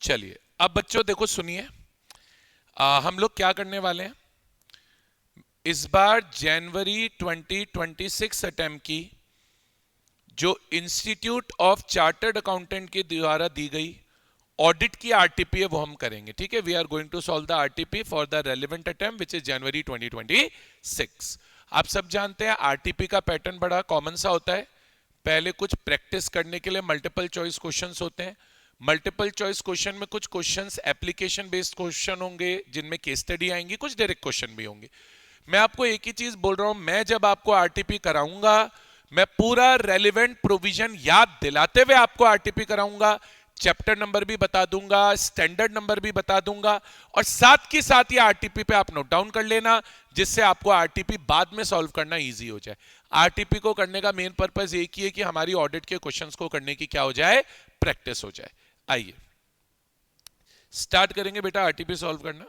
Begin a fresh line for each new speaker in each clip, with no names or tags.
चलिए अब बच्चों देखो सुनिए, हम लोग क्या करने वाले हैं इस बार जनवरी 2026 अटेम्प्ट की जो इंस्टीट्यूट ऑफ चार्टर्ड अकाउंटेंट के द्वारा दी गई ऑडिट की आरटीपी है वो हम करेंगे। ठीक है, we are going to solve the RTP for the relevant attempt which is January 2026। आप सब जानते हैं आरटीपी का पैटर्न बड़ा कॉमन सा होता है। पहले कुछ प्रैक्टिस करने के लिए मल्टीपल चॉइस क्वेश्चंस होते हैं। मल्टीपल चॉइस क्वेश्चन में कुछ क्वेश्चंस एप्लीकेशन बेस्ड क्वेश्चन होंगे जिनमें केस स्टडी आएंगी, कुछ डायरेक्ट क्वेश्चन भी होंगे। मैं आपको एक ही चीज बोल रहा हूं, मैं जब आपको आरटीपी कराऊंगा मैं पूरा रेलिवेंट प्रोविजन याद दिलाते हुए आपको आरटीपी कराऊंगा, चैप्टर नंबर भी बता दूंगा, स्टैंडर्ड नंबर भी बता दूंगा, और साथ के साथ ये आरटीपी पे आप नोट डाउन कर लेना जिससे आपको आरटीपी बाद में सॉल्व करना इजी हो जाए। आरटीपी को करने का मेन पर्पस एक ही है कि हमारी ऑडिट के क्वेश्चंस को करने की क्या हो जाए, प्रैक्टिस हो जाए। आइए स्टार्ट करेंगे बेटा आरटीपी सॉल्व करना,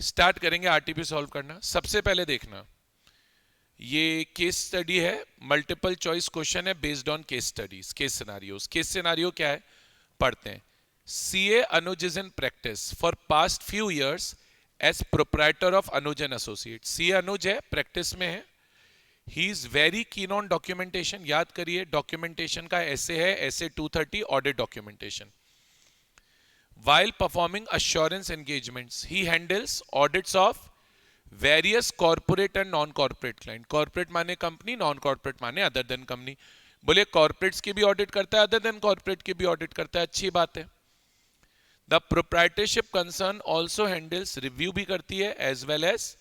स्टार्ट करेंगे आरटीपी सॉल्व करना। सबसे पहले देखना ये केस स्टडी है, मल्टीपल चॉइस क्वेश्चन है based on case studies, case scenarios. Case scenario क्या है पढ़ते हैं। CA Anuj is in practice for past few years as proprietor of Anuj and associate. CA Anuj है, प्रैक्टिस में है। He is very keen on documentation. याद करिए डॉक्यूमेंटेशन का ऐसे है, SA 230 audit documentation. While performing assurance engagements, he handles audits of various corporate and non-corporate client. Corporate माने company, non-corporate माने other than company. बोले corporates की भी audit करता है, अदर देन कॉर्पोरेट की भी ऑडिट करता है, अच्छी बात है। The proprietorship concern also handles, review भी करती है as well as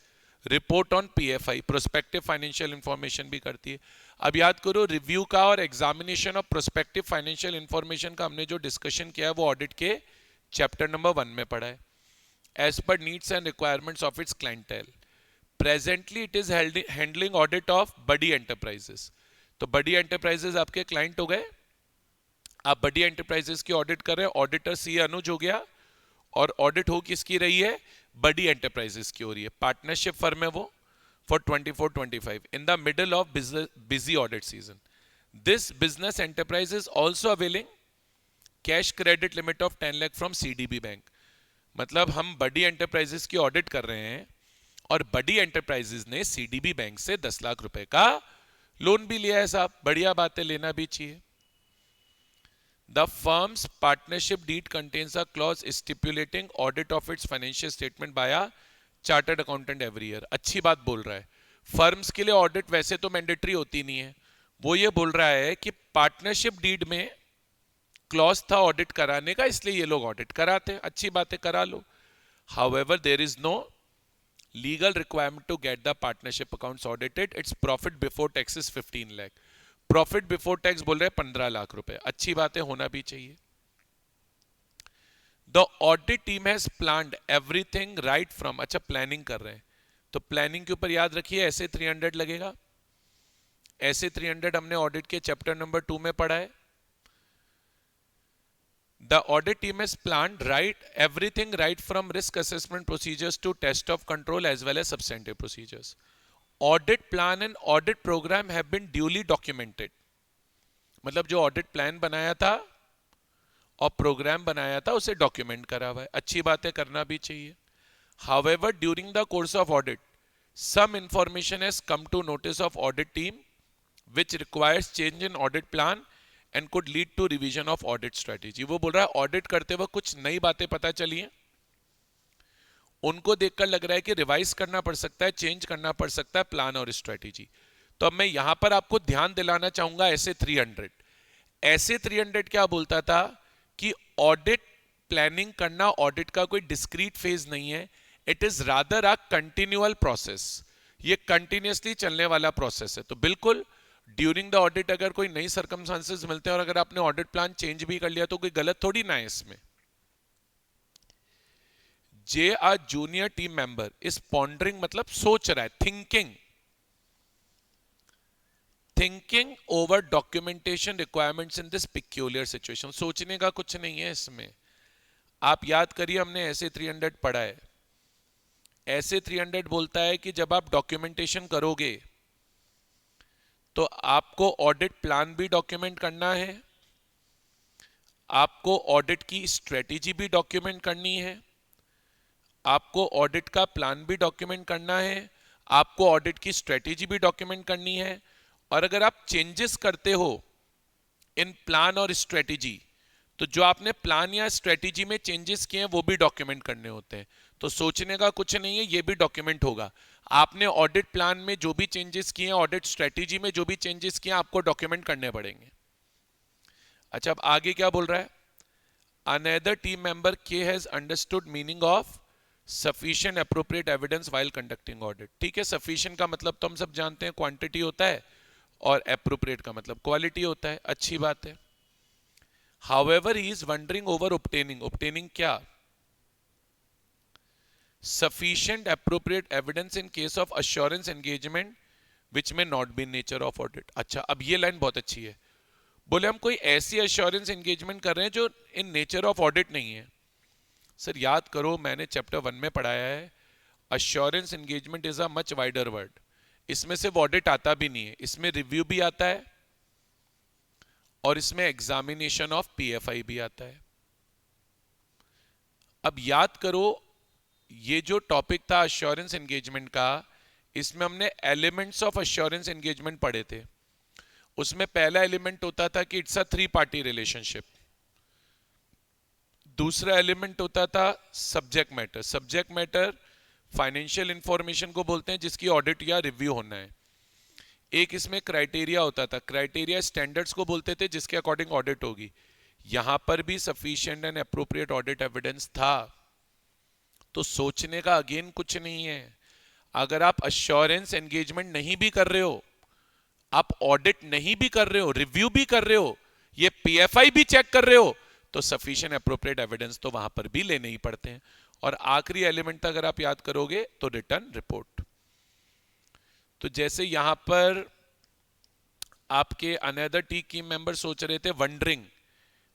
report on PFI, prospective financial information भी करती है। अब याद करो रिव्यू का और examination of prospective financial information का हमने जो डिस्कशन किया है वो ऑडिट के चैप्टर नंबर 1 में पढ़ा है। As per needs and requirements of its clientele, presently it is handling audit of Buddy Enterprises. तो बडी एंटरप्राइजेस आपके क्लाइंट हो गए, आप बडी एंटरप्राइजेस की ऑडिट कर रहे हैं, ऑडिटर सी अनुज हो गया, और ऑडिट हो किसकी रही है, बडी एंटरप्राइजेस की हो रही है। पार्टनरशिप फर्म है वो for 24-25 in the middle of busy audit season. This business enterprise is also availing cash credit limit of 10 lakh from CDB bank. मतलब हम बडी एंटरप्राइजेस की ऑडिट कर रहे हैं और बडी एंटरप्राइजेस ने सीडीबी बैंक से 10 लाख रुपए का लोन भी लिया है साहब, बढ़िया बात है, लेना भी चाहिए। The firm's partnership deed contains a clause stipulating audit of its financial statement by a chartered accountant every year. अच्छी बात बोल रहा है। फर्म्स के लिए ऑडिट वैसे तो मैंडेटरी होती नहीं है, वो ये बोल रहा है कि पार्टनरशिप डीड में क्लॉज था ऑडिट कराने का, इसलिए ये लोग ऑडिट कराते हैं, अच्छी बात है, करा लो। However there is no legal requirement to get the partnership accounts audited. Its profit before tax is 15 lakh. Profit before tax बोल रहे हैं 15 लाख रुपए, अच्छी बात है, होना भी चाहिए। The audit team has planned everything right from, अच्छा प्लानिंग कर रहे हैं तो प्लानिंग के ऊपर याद रखिए ऐसे 300 लगेगा। ऐसे 300 हमने ऑडिट के चैप्टर नंबर 2 में पढ़ा है। The audit team has planned everything right from risk assessment procedures to test of control as well as substantive procedures. Audit plan and audit program have been duly documented. मतलब जो audit plan बनाया था और programme बनाया था उसे document करा हुआ है, अच्छी बात है, करना भी चाहिए। However, during the course of audit, some information has come to notice of audit team which requires change in audit plan and could lead to revision of audit strategy. वो बोल रहा है ऑडिट करते वक्त कुछ नई बातें पता चली हैं, उनको देखकर लग रहा है कि रिवाइज करना पड़ सकता है, चेंज करना पड़ सकता है प्लान और स्ट्रेटेजी। तो अब मैं यहां पर आपको ध्यान दिलाना चाहूंगा ऐसे 300। ऐसे 300 क्या बोलता था कि ऑडिट प्लानिंग करना ऑडिट का कोई डिस्क्रीट फेज नहीं है, it is rather a continual process, ये कंटिन्यूसली चलने वाला प्रोसेस है। तो बिल्कुल ड्यूरिंग द ऑडिट अगर कोई नई सर्कमस्टांसेस मिलते हैं और अगर आपने ऑडिट प्लान चेंज भी कर लिया तो कोई गलत थोड़ी ना है इसमें। J a junior team member is pondering, मतलब सोच रहा है, thinking over documentation requirements in this peculiar situation. सोचने का कुछ नहीं है इसमें। आप याद करिए हमने ऐसे 300 पढ़ा है। ऐसे 300 बोलता है कि जब आप डॉक्यूमेंटेशन करोगे तो आपको ऑडिट प्लान भी डॉक्यूमेंट करना है, आपको ऑडिट की स्ट्रेटेजी भी डॉक्यूमेंट करनी है, आपको ऑडिट का प्लान भी डॉक्यूमेंट करना है, आपको ऑडिट की स्ट्रेटेजी भी डॉक्यूमेंट करनी है, और अगर आप चेंजेस करते हो इन प्लान और स्ट्रेटेजी, तो जो आपने प्लान या स्ट्रेटेजी में चेंजेस किए हैं वो भी डॉक्यूमेंट करने होते हैं। तो सोचने का कुछ नहीं है, ये भी डॉक्यूमेंट होगा। आपने ऑडिट प्लान में जो भी चेंजेस किए हैं, ऑडिट स्ट्रेटेजी में जो भी चेंजेस किए हैं, आपको डॉक्यूमेंट करने पड़ेंगे। अच्छा, अब आगे क्या बोल रहा है? अनदर टीम मेंबर के has understood meaning of sufficient appropriate evidence while conducting audit. ठीक है, सफिशिएंट का मतलब तो हम सब जानते हैं क्वांटिटी होता है, और एप्रोप्रिएट का मतलब क्वालिटी होता है। अच्छी बात है। However, he is wondering over obtaining. Obtaining क्या? Sufficient appropriate evidence in case of assurance engagement which may not be in nature of audit. अच्छा, अब ये लाइन बहुत अच्छी है। बोले हम कोई ऐसी अश्योरेंस एंगेजमेंट कर रहे हैं जो इन नेचर ऑफ ऑडिट नहीं है। सर याद करो, मैंने चैप्टर 1 में पढ़ाया है, assurance engagement is a much wider word. इसमें सिर्फ ऑडिट आता भी नहीं है, इसमें रिव्यू भी आता है, और इसमें एग्जामिनेशन ऑफ पीएफआई भी आता है। अब याद करो, ये जो टॉपिक था अश्योरेंस एंगेजमेंट का, इसमें हमने एलिमेंट्स ऑफ अश्योरेंस एंगेजमेंट पढ़े थे। उसमें पहला एलिमेंट होता था कि इट्स अ 3 पार्टी रिलेशनशिप। दूसरा एलिमेंट होता था subject matter. Subject matter financial information को बोलते हैं जिसकी ऑडिट या रिव्यू होना है। एक इसमें क्राइटेरिया होता था, क्राइटेरिया स्टैंडर्ड्स को बोलते थे जिसके अकॉर्डिंग ऑडिट होगी। यहां पर भी sufficient and appropriate audit evidence था। तो सोचने का अगेन कुछ नहीं है। अगर आप अश्योरेंस एंगेजमेंट नहीं भी कर रहे हो, आप ऑडिट नहीं भी कर रहे हो, रिव्यू भी कर रहे हो, ये पीएफआई भी चेक कर रहे हो, तो सफिशिएंट एप्रोप्रिएट एविडेंस तो वहां पर भी लेने ही पड़ते हैं। और आखिरी एलिमेंट अगर आप याद करोगे तो रिटर्न रिपोर्ट। तो जैसे यहां पर आपके अनदर टीम मेंबर सोच रहे थे वंडरिंग।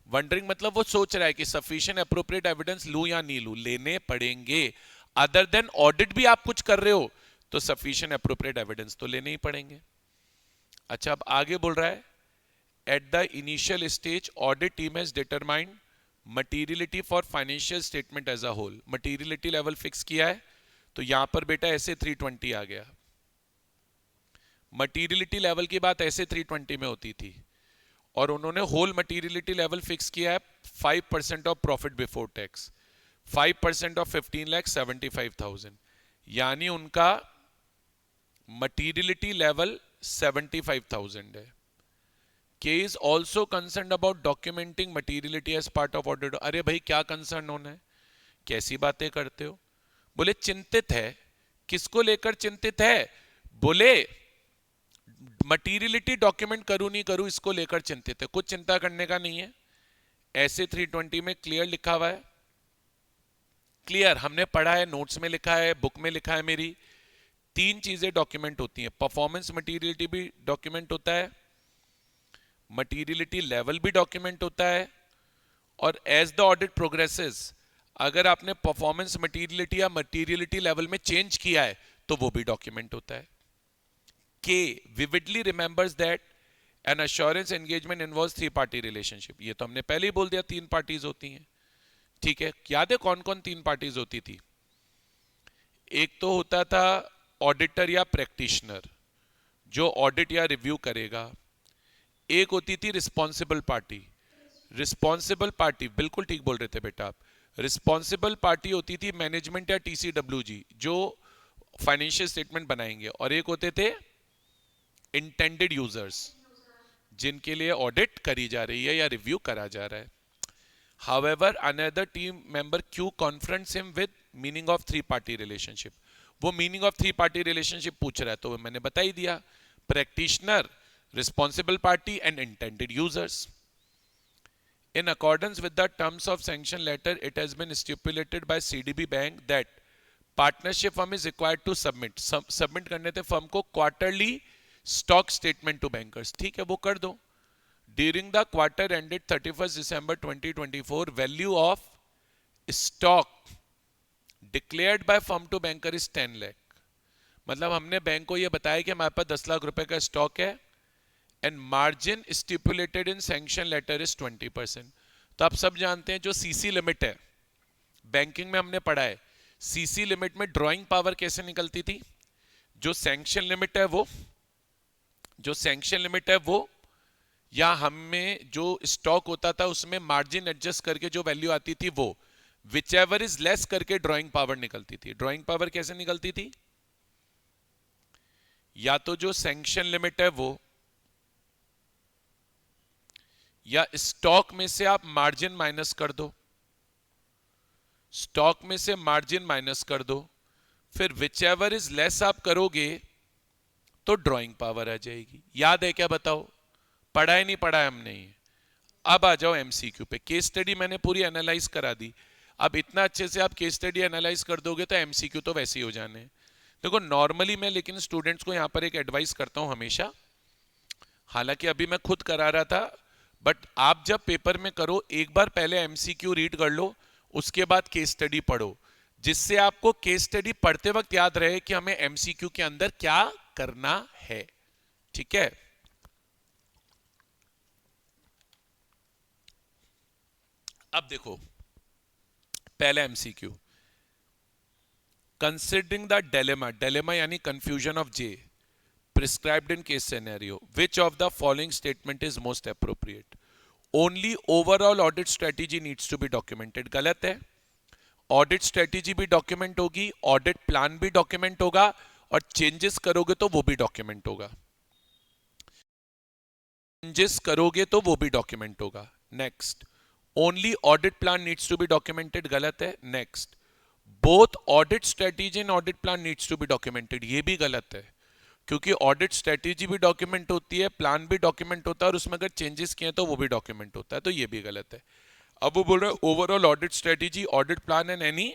वंडरिंग मतलब वो सोच रहा है कि सफिशिएंट एप्रोप्रिएट एविडेंस लूं या नहीं लूं, लेने पड़ेंगे। अदर देन ऑडिट भी आप कुछ कर रहे हो तो सफिशिएंट एप्रोप्रिएट एविडेंस तो लेने ही पड़ेंगे। अच्छा, अब आगे बोल रहा है, at the initial stage audit team has determined materiality for financial statement as a whole. Materiality level fix किया है, तो यहां पर बेटा ऐसे 320 आ गया। मटीरियलिटी लेवल की बात ऐसे 320 में होती थी, और उन्होंने होल मटीरियलिटी लेवल फिक्स किया है 5% of profit before tax, 5% of 15,75,000, यानी उनका मटीरियलिटी लेवल 75,000 है। K is also concern about documenting materiality as part of audit. अरे भाई, क्या कंसर्न होना है, कैसी बातें करते हो? बोले चिंतित है। किसको लेकर चिंतित है? बोले मटीरियलिटी डॉक्यूमेंट करूं नहीं करूं इसको लेकर चिंतित है। कुछ चिंता करने का नहीं है, ऐसे 320 में क्लियर लिखा हुआ है। क्लियर हमने पढ़ा है, नोट्स में लिखा है, बुक में लिखा है मेरी। 3 चीजें डॉक्यूमेंट होती हैं, परफॉर्मेंस मटीरियलिटी भी डॉक्यूमेंट होता है, मटीरियलिटी लेवल भी डॉक्यूमेंट होता है, और एज द ऑडिट प्रोग्रेसेस अगर आपने परफॉर्मेंस मटीरियलिटी या मटीरियलिटी लेवल में चेंज किया है तो वो भी डॉक्यूमेंट होता है। K vividly remembers that an assurance engagement involves 3 party relationship। ये तो हमने पहले ही बोल दिया 3 पार्टीज होती हैं। ठीक है, याद है कौन कौन 3 पार्टीज होती थी? एक तो होता था ऑडिटर या प्रैक्टिशनर जो ऑडिट या रिव्यू करेगा। एक होती थी रिस्पॉन्सिबल पार्टी। रिस्पॉन्सिबल पार्टी, बिल्कुल ठीक बोल रहे थे बेटा आप। रिस्पॉन्सिबल पार्टी होती थी मैनेजमेंट या TCWG जो फाइनेंशियल स्टेटमेंट बनाएंगे, और एक होते थे इंटेंडेड यूजर्स जिनके लिए ऑडिट करी जा रही है या रिव्यू करा जा रहा है। However, another team member Q confronts him with meaning of 3 party relationship। वो meaning of 3 party relationship पूछ रहा है, तो मैंने बता ही दिया, practitioner, responsible party and intended users। In accordance with the terms of sanction letter, it has been stipulated by CDB Bank that partnership firm is required to submit करने थे firm को quarterly stock statement to bankers. ठीक है, वो कर दो। During the quarter ended 31 December 2024 value of stock declared by firm to banker is 10 lakh. मतलब हमने बैंक को ये बताया कि हमारे पास 10 लाख रुपए का स्टॉक है, and margin stipulated in sanction letter is 20%। तो आप सब जानते हैं जो सीसी लिमिट है, बैंकिंग में हमने पढ़ा है, सीसी लिमिट में ड्राइंग पावर कैसे निकलती थी, जो सैंक्शन लिमिट है वो, जो सैंक्शन लिमिट है वो, या हमें जो स्टॉक होता था उसमें मार्जिन एडजस्ट करके जो वैल्यू आती थी वो, विच एवर इज लेस करके ड्राइंग पावर निकलती थी। ड्राइंग पावर कैसे निकलती थी, या तो जो सैंक्शन लिमिट है वो, या स्टॉक में से आप मार्जिन माइनस कर दो, स्टॉक में से मार्जिन माइनस कर दो, फिर विच एवर इज लेस आप करोगे तो ड्राइंग पावर आ जाएगी। याद है क्या, बताओ, पढ़ा है नहीं पढ़ा है हमने ये? अब आ जाओ एमसीक्यू पे। केस स्टडी मैंने पूरी एनालाइज करा दी, अब इतना अच्छे से आप केस स्टडी एनालाइज कर दोगे तो एमसीक्यू तो वैसे ही हो जाने। देखो नॉर्मली मैं लेकिन स्टूडेंट्स को यहां पर एक एडवाइस करता हूं हमेशा, हालांकि अभी मैं खुद करा रहा था, बट आप जब पेपर में करो एक बार पहले एमसीक्यू रीड कर लो, उसके बाद केस स्टडी पढ़ो, जिससे आपको केस स्टडी पढ़ते वक्त याद रहे कि हमें एमसीक्यू के अंदर क्या करना है। ठीक है, अब देखो पहले MCQ, considering the dilemma, dilemma यानी confusion of J prescribed in case scenario, which of the following statement is most appropriate? Only overall audit strategy needs to be documented। गलत है, ऑडिट स्ट्रेटेजी भी डॉक्यूमेंट होगी, audit plan भी document होगा, और changes करोगे तो वो भी डॉक्यूमेंट होगा, चेंजेस करोगे तो वो भी डॉक्यूमेंट होगा। Next, only audit plan needs to be documented, गलत है। Next, both audit strategy and audit plan needs to be documented, ये भी गलत है, क्योंकि ऑडिट स्ट्रेटेजी भी डॉक्यूमेंट होती है, प्लान भी डॉक्यूमेंट होता है, और उसमें अगर चेंजेस किए तो वो भी डॉक्यूमेंट होता है, तो ये भी गलत है। अब वो बोल रहे हैं overall audit strategy, audit plan and any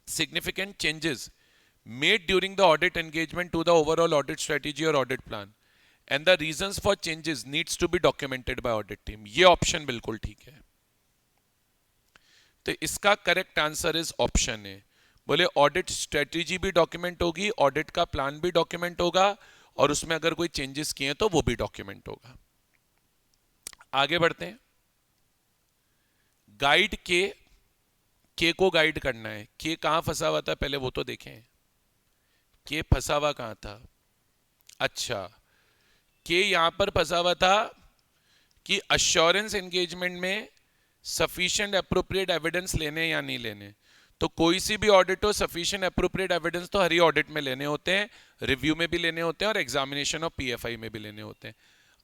significant changes made during the audit engagement to the overall audit strategy or audit plan and the reasons for changes needs to be documented by audit team। ये option बिल्कुल ठीक है, तो इसका correct answer is option है। बोले audit strategy भी document होगी, ऑडिट का प्लान भी डॉक्यूमेंट होगा, और उसमें अगर कोई चेंजेस किए तो वो भी डॉक्यूमेंट होगा। आगे बढ़ते हैं, गाइड के को गाइड करना है। के कहां फंसा हुआ था पहले वो तो देखें, के फंसा हुआ कहां था। अच्छा, के यहां पर फंसा हुआ था कि अश्योरेंस एंगेजमेंट में सफिशिएंट एप्रोप्रिएट एविडेंस लेने या नहीं लेने। तो कोई सी भी ऑडिट हो, सफिशिएंट एप्रोप्रिएट एविडेंस तो हर ही ऑडिट में लेने होते हैं, रिव्यू में भी लेने होते हैं, और एग्जामिनेशन ऑफ पीएफआई में भी लेने होते हैं।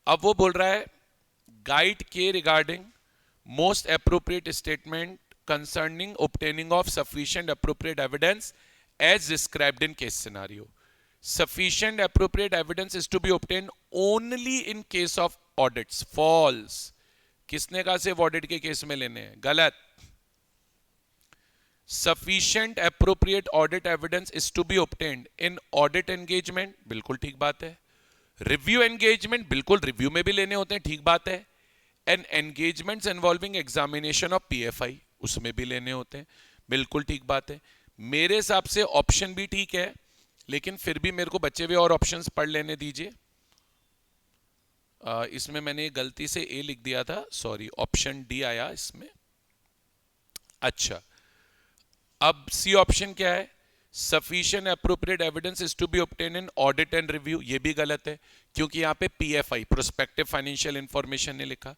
अब वो बोल रहा है गाइड के regarding most appropriate statement concerning obtaining of sufficient appropriate evidence as described in case scenario। Sufficient appropriate evidence is to be obtained only in case of audits। False। किसने कहा सिर्फ ऑडिट के केस में लेने हैं, गलत। Sufficient appropriate audit evidence is to be obtained in audit engagement, बिल्कुल ठीक बात है। रिव्यू एंगेजमेंट, बिल्कुल रिव्यू में भी लेने होते हैं, ठीक बात है। And engagements involving examination of PFI, उसमें भी लेने होते हैं, बिल्कुल ठीक बात है। मेरे हिसाब से ऑप्शन भी ठीक है, लेकिन फिर भी मेरे को बचे हुए और ऑप्शंस पढ़ लेने दीजिए। इसमें मैंने गलती से ए लिख दिया था, सॉरी, ऑप्शन डी आया इसमें। अच्छा, अब सी ऑप्शन क्या है, sufficient appropriate evidence is to be obtain in audit and review, ये भी गलत है, क्योंकि यहां पे पीएफआई प्रोस्पेक्टिव फाइनेंशियल इंफॉर्मेशन ने लिखा।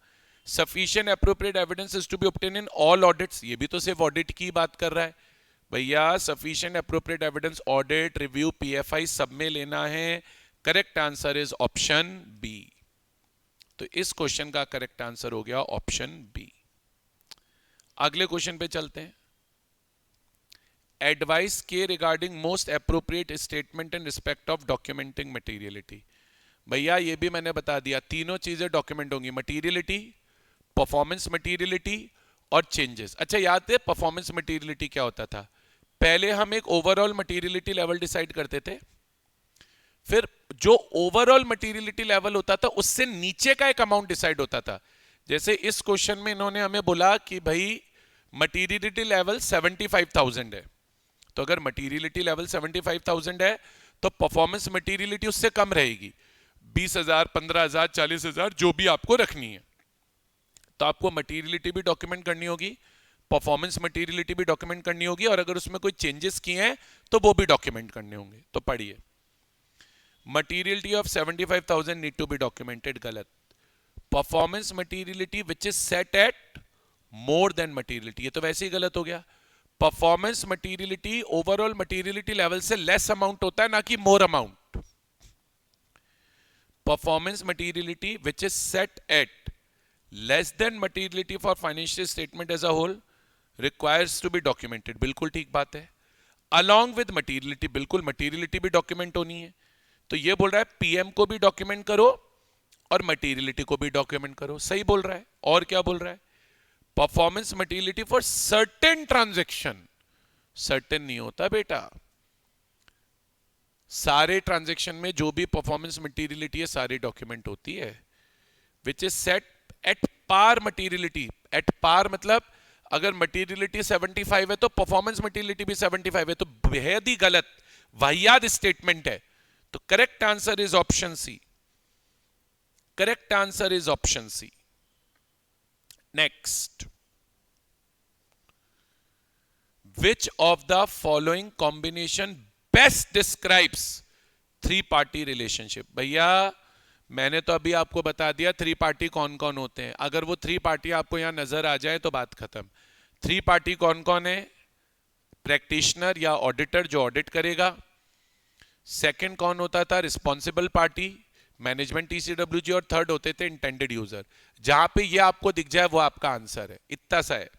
Sufficient appropriate evidence is to be obtain in all audits, ये भी तो सिर्फ ऑडिट की बात कर रहा है भैया। Sufficient appropriate evidence audit, review, PFI सब में लेना है। Correct answer is option B. तो इस क्वेश्चन का करेक्ट आंसर हो गया ऑप्शन बी। अगले क्वेश्चन पे चलते हैं। एडवाइस के regarding most appropriate statement in respect of documenting materiality. भैया ये भी मैंने बता दिया, तीनों चीजें डॉक्यूमेंट होंगी, मटेरियलिटी, परफॉर्मेंस मटेरियलिटी और चेंजेस। अच्छा, याद है परफॉर्मेंस मटेरियलिटी क्या होता था? पहले हम एक ओवरऑल मटेरियलिटी लेवल डिसाइड करते थे, फिर जो ओवरऑल मटेरियलिटी लेवल होता था उससे नीचे का एक अमाउंट डिसाइड होता था। जैसे इस क्वेश्चन में इन्होंने हमें बोला कि भाई मटेरियलिटी लेवल 75,000 है, तो अगर मटेरियलिटी लेवल 75,000 है तो परफॉर्मेंस मटेरियलिटी उससे कम रहेगी, 20,000, 15,000, 40,000, जो भी आपको रखनी है। तो आपको मटीरियलिटी भी डॉक्यूमेंट करनी होगी, परफॉर्मेंस मटीरियलिटी भी डॉक्यूमेंट करनी होगी, और अगर उसमें कोई चेंजेस किए हैं तो वो भी डॉक्यूमेंट करने होंगे। तो पढ़िए, materiality of 75,000 need to be documented, गलत। Performance materiality which is set at more than materiality, ये तो वैसे ही गलत हो गया। Performance materiality overall materiality level से लेस अमाउंट होता है, ना कि more amount. Performance materiality which is set at less than materiality for financial statement as a whole requires to be documented, बिल्कुल ठीक बात है। अलॉन्ग विद मटीरियलिटी, बिल्कुल मटीरियलिटी भी डॉक्यूमेंट होनी है। तो ये बोल रहा है पीएम को भी डॉक्यूमेंट करो और मटीरियलिटी को भी डॉक्यूमेंट करो, सही बोल रहा है। और क्या बोल रहा है, performance materiality for certain transaction, certain नहीं होता बेटा, सारे ट्रांजैक्शन में जो भी परफॉर्मेंस मटीरियलिटी है सारी डॉक्यूमेंट होती है। Which is set at par materiality, at par मतलब अगर मटीरियलिटी 75 है तो परफॉर्मेंस मटीरियलिटी भी 75 है, तो बेहद ही गलत वाहियात स्टेटमेंट है। तो correct answer is option C, correct answer is option C. Next, which of the following combination best describes three party relationship? भैया मैंने तो अभी आपको बता दिया थ्री पार्टी कौन कौन होते हैं, अगर वो थ्री पार्टी आपको यहां नजर आ जाए तो बात खत्म। थ्री पार्टी कौन कौन है? प्रैक्टिशनर या ऑडिटर जो ऑडिट करेगा, सेकंड कौन होता था? रिस्पॉन्सिबल पार्टी, मैनेजमेंट टीसीडब्ल्यूजी, और थर्ड होते थे इंटेंडेड यूजर। जहां पे ये आपको दिख जाए वो आपका आंसर है, इतना सा है।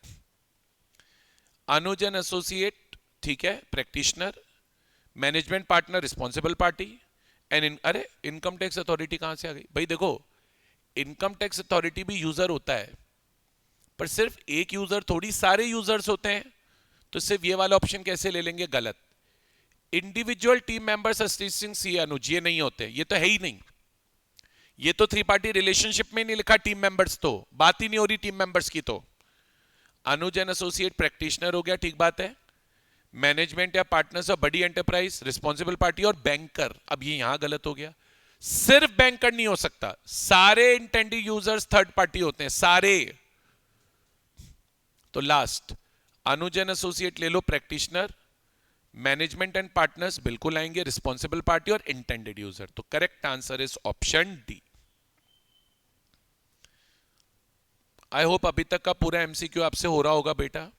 अनुज एंड एसोसिएट, ठीक है, practitioner, management partner responsible party, and अरे इनकम टैक्स अथॉरिटी कहां से आ गई? भाई देखो, इनकम टैक्स अथॉरिटी भी यूजर होता है, पर सिर्फ एक यूजर थोड़ी, सारे यूजर्स होते हैं। तो सिर्फ ये वाला ऑप्शन कैसे ले लेंगे? गलत। इंडिविजुअल टीम मेंबर्स असिस्टिंग सी अनुज, ये नहीं होते, ये तो है ही नहीं। ये तो थ्री पार्टी रिलेशनशिप में नहीं लिखा टीम मेंबर्स, तो बात ही नहीं हो रही टीम मेंबर्स की। तो अनुज एंड एसोसिएट प्रैक्टिशनर हो गया, ठीक बात है। मैनेजमेंट या पार्टनर्स ऑफ बड़ी एंटरप्राइज रिस्पॉन्सिबल पार्टी, और बैंकर, अब ये यहां गलत हो गया, सिर्फ बैंकर नहीं हो सकता, सारे इंटेंडेड यूजर्स थर्ड पार्टी होते हैं, सारे। तो लास्ट अनुज एंड एसोसिएट ले लो, प्रैक्टिशनर, मैनेजमेंट एंड पार्टनर्स बिल्कुल आएंगे, रिस्पॉन्सिबल पार्टी और इंटेंडेड यूजर। तो correct answer is option D. I hope अभी तक का पूरा एमसीक्यू आपसे हो रहा होगा बेटा।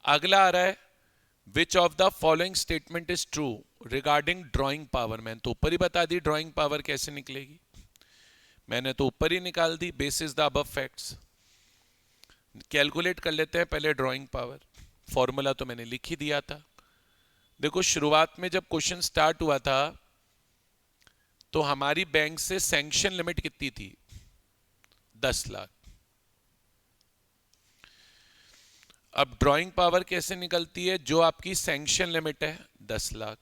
अगला आ रहा है, which of the following statement is true regarding drawing power? मैंने तो ऊपर ही बता दी ड्राइंग पावर कैसे निकलेगी, मैंने तो ऊपर ही निकाल दी, basis the above facts. Calculate कर लेते हैं पहले ड्राइंग पावर, फॉर्मूला तो मैंने लिख ही दिया था। देखो शुरुआत में जब क्वेश्चन स्टार्ट हुआ था तो हमारी बैंक से सैंक्शन लिमिट कितनी थी? 10 लाख। अब ड्राइंग पावर कैसे निकलती है? जो आपकी सैंक्शन लिमिट है 10 लाख,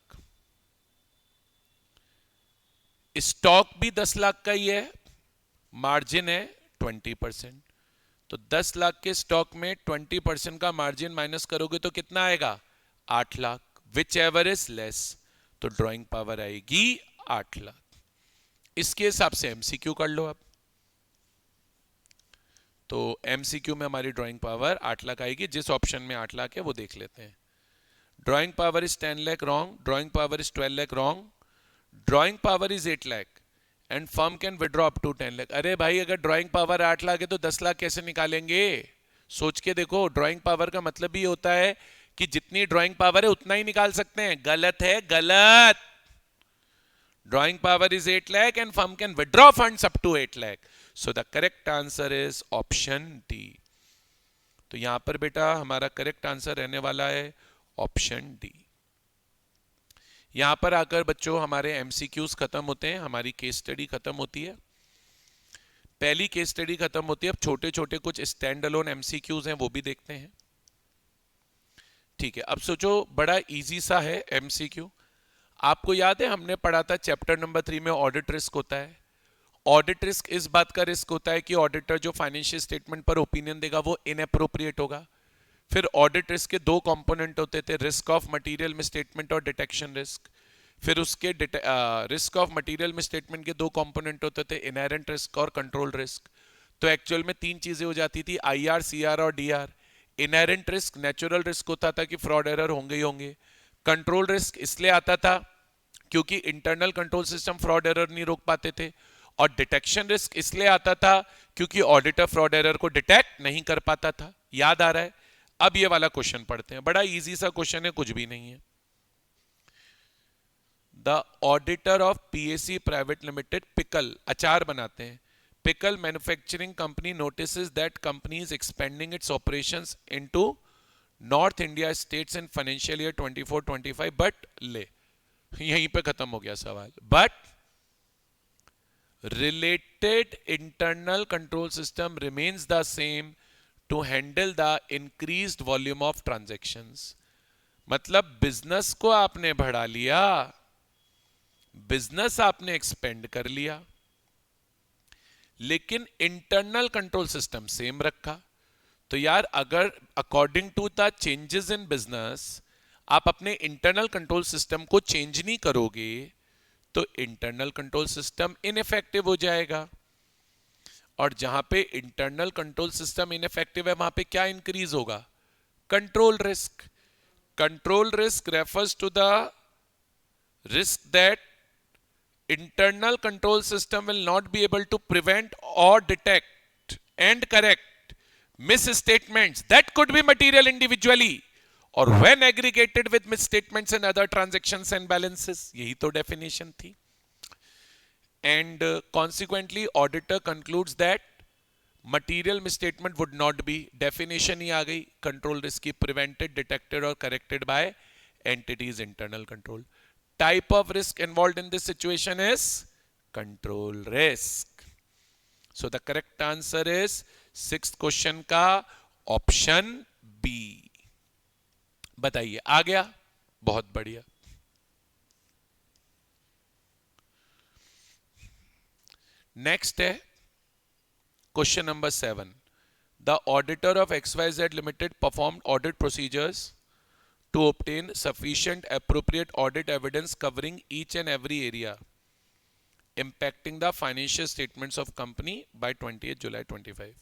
स्टॉक भी 10 लाख का ही है, मार्जिन है 20%, तो 10 लाख के स्टॉक में 20% का मार्जिन माइनस करोगे तो कितना आएगा? 8 lakh. Which ever is less, तो ड्राइंग पावर आएगी 8 लाख। इसके हिसाब से एमसीक्यू कर लो। अब तो एमसीक्यू में हमारी ड्राइंग पावर 8 लाख आएगी, जिस ऑप्शन में 8 लाख है वो देख लेते हैं। Drawing power is 10 lakh, wrong. Drawing power is 12 lakh, wrong. Drawing power is 8 lakh and firm can withdraw up to 10 lakh. अरे भाई अगर ड्राइंग पावर 8 लाख है तो 10 लाख कैसे निकालेंगे? सोच के देखो, ड्राइंग पावर का मतलब ही होता है कि जितनी ड्राइंग पावर है उतना ही निकाल सकते हैं। गलत है, गलत। Drawing power is 8 lakh and firm can withdraw funds up to 8 lakh. So the correct answer is option D. तो यहां पर बेटा हमारा करेक्ट आंसर रहने वाला है ऑप्शन डी। यहां पर आकर बच्चों हमारे एमसीक्यूज खत्म होते हैं, हमारी केस स्टडी खत्म होती है। पहली केस स्टडी खत्म होती है, अब छोटे छोटे कुछ स्टैंड अलोन एमसीक्यूज हैं वो भी देखते हैं। ठीक है, अब सोचो बड़ा इजी सा है एमसीक्यू। आपको याद है हमने पढ़ा था चैप्टर नंबर 3 में ऑडिट रिस्क होता है। ऑडिट रिस्क इस बात का रिस्क होता है कि ऑडिटर जो फाइनेंशियल स्टेटमेंट पर ओपिनियन देगा वो इनएप्रोप्रिएट होगा। फिर ऑडिट रिस्क के दो कंपोनेंट होते थे, रिस्क ऑफ मटेरियल मिसस्टेटमेंट और डिटेक्शन रिस्क। फिर उसके रिस्क ऑफ मटेरियल में स्टेटमेंट के दो कंपोनेंट होते थे, इनहेरेंट रिस्क और कंट्रोल रिस्क। तो एक्चुअल में तीन चीजें हो जाती थी, आईआर, सीआर और DR. Inherent risk natural risk होता था कि फ्रॉड एरर होंगे ही होंगे। कंट्रोल रिस्क इसलिए आता था क्योंकि internal control system fraud error नहीं रोक पाते थे। और डिटेक्शन रिस्क इसलिए आता था क्योंकि ऑडिटर फ्रॉड एरर को डिटेक्ट नहीं कर पाता था। याद आ रहा है? अब ये वाला क्वेश्चन पढ़ते हैं, बड़ा इजी सा क्वेश्चन है, कुछ भी नहीं है। The auditor of PAC private limited, pickle अचार बनाते हैं, pickle manufacturing company notices that company is expanding it's operations into north India states in financial year 24-25, but ले यहीं पे खत्म हो गया सवाल। But related internal control system remains the same to handle the increased volume of transactions। मतलब business को आपने बढ़ा लिया, बिजनेस आपने एक्सपेंड कर लिया, लेकिन इंटरनल कंट्रोल सिस्टम सेम रखा। तो यार अगर according to the changes in business आप अपने इंटरनल कंट्रोल सिस्टम को चेंज नहीं करोगे तो इंटरनल कंट्रोल सिस्टम इनइफेक्टिव हो जाएगा। और जहां पे इंटरनल कंट्रोल सिस्टम इनइफेक्टिव है वहां पे क्या इंक्रीज होगा? Control risk. Control risk refers to the risk that internal control system will not be able to prevent or detect and correct misstatements that could be material individually or when aggregated with misstatements and other transactions and balances। यही तो definition थी। And consequently auditor concludes that material misstatement would not be, definition ही आ गई control risk की, prevented, detected or corrected by entities internal control। Type of risk involved in this situation is control risk। So the correct answer is sixth question का option B। बताइए, आ गया? बहुत बढ़िया। Next है question number 7। The auditor of XYZ limited performed audit procedures to obtain sufficient appropriate audit evidence covering each and every area impacting the financial statements of company by 28 July 25।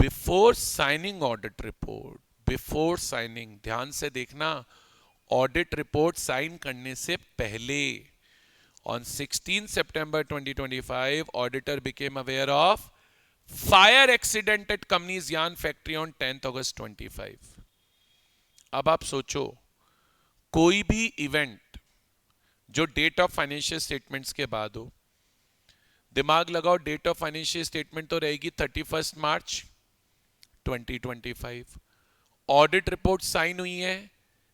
Before signing audit report, before signing, ध्यान से देखना, audit report sign करने से पहले on 16 September 2025 auditor became aware of fire accident at company's yarn factory on 10th August 25। अब आप सोचो, कोई भी इवेंट जो डेट ऑफ फाइनेंशियल स्टेटमेंट्स के बाद हो, दिमाग लगाओ, डेट ऑफ फाइनेंशियल स्टेटमेंट तो रहेगी 31 मार्च 2025, ऑडिट रिपोर्ट साइन हुई है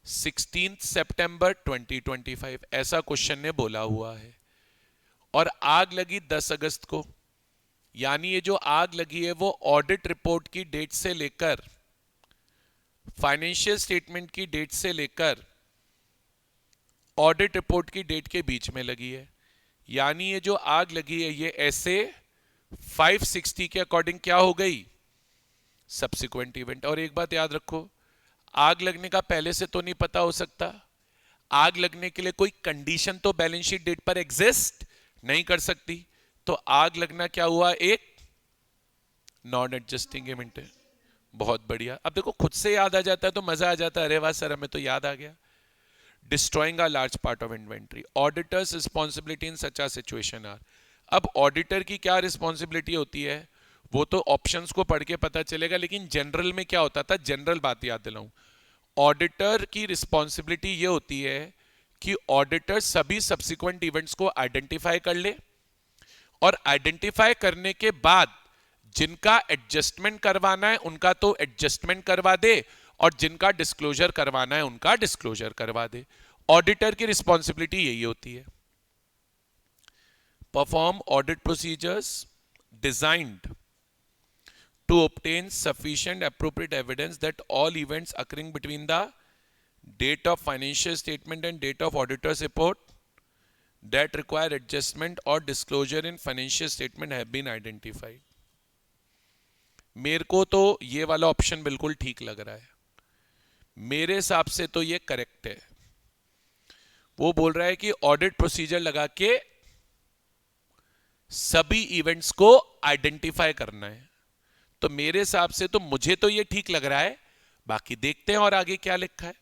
16 सितंबर 2025, ऐसा क्वेश्चन ने बोला हुआ है। और आग लगी 10 अगस्त को, यानी ये जो आग लगी है वो ऑडिट रिपोर्ट की डेट से लेकर फाइनेंशियल स्टेटमेंट की डेट से लेकर ऑडिट रिपोर्ट की डेट के बीच में लगी है। यानी ये जो आग लगी है ये ऐसे 560 के अकॉर्डिंग क्या हो गई? Subsequent event. और एक बात याद रखो, आग लगने का पहले से तो नहीं पता हो सकता। आग लगने के लिए कोई कंडीशन तो बैलेंस शीट डेट पर एग्जिस्ट नहीं कर सकती। तो आग लगना क्या हुआ? एक नॉन एडजस्टिंग इवेंट है। बहुत बढ़िया। अब देखो, खुद से याद आ जाता है तो मजा आ जाता है, अरे वाह सर हमें तो याद आ गया। Destroying a large part of inventory, auditors responsibility in such a situation are. अब ऑडिटर की क्या रिस्पॉन्सिबिलिटी होती है वो तो ऑप्शंस को पढ़ के पता चलेगा, लेकिन जनरल में क्या होता था, जनरल बात याद दिलाऊं, ऑडिटर की रिस्पॉन्सिबिलिटी ये होती है कि ऑडिटर सभी सब्सिक्वेंट इवेंट्स को आइडेंटिफाई कर ले और आइडेंटिफाई करने के बाद जिनका एडजस्टमेंट करवाना है उनका तो एडजस्टमेंट करवा दे और जिनका डिस्क्लोजर करवाना है उनका डिस्क्लोजर करवा दे। ऑडिटर की रिस्पॉन्सिबिलिटी यही होती है। Perform audit procedures designed to obtain sufficient appropriate evidence that all events occurring between the date of financial statement and date of auditor's report that require adjustment or disclosure in financial statement have been identified। मेरे को तो ये वाला option बिल्कुल ठीक लग रहा है, मेरे हिसाब से तो ये करेक्ट है। वो बोल रहा है कि ऑडिट प्रोसीजर लगा के सभी इवेंट्स को आइडेंटिफाई करना है। तो मेरे हिसाब से तो मुझे तो ये ठीक लग रहा है, बाकी देखते हैं और आगे क्या लिखा है।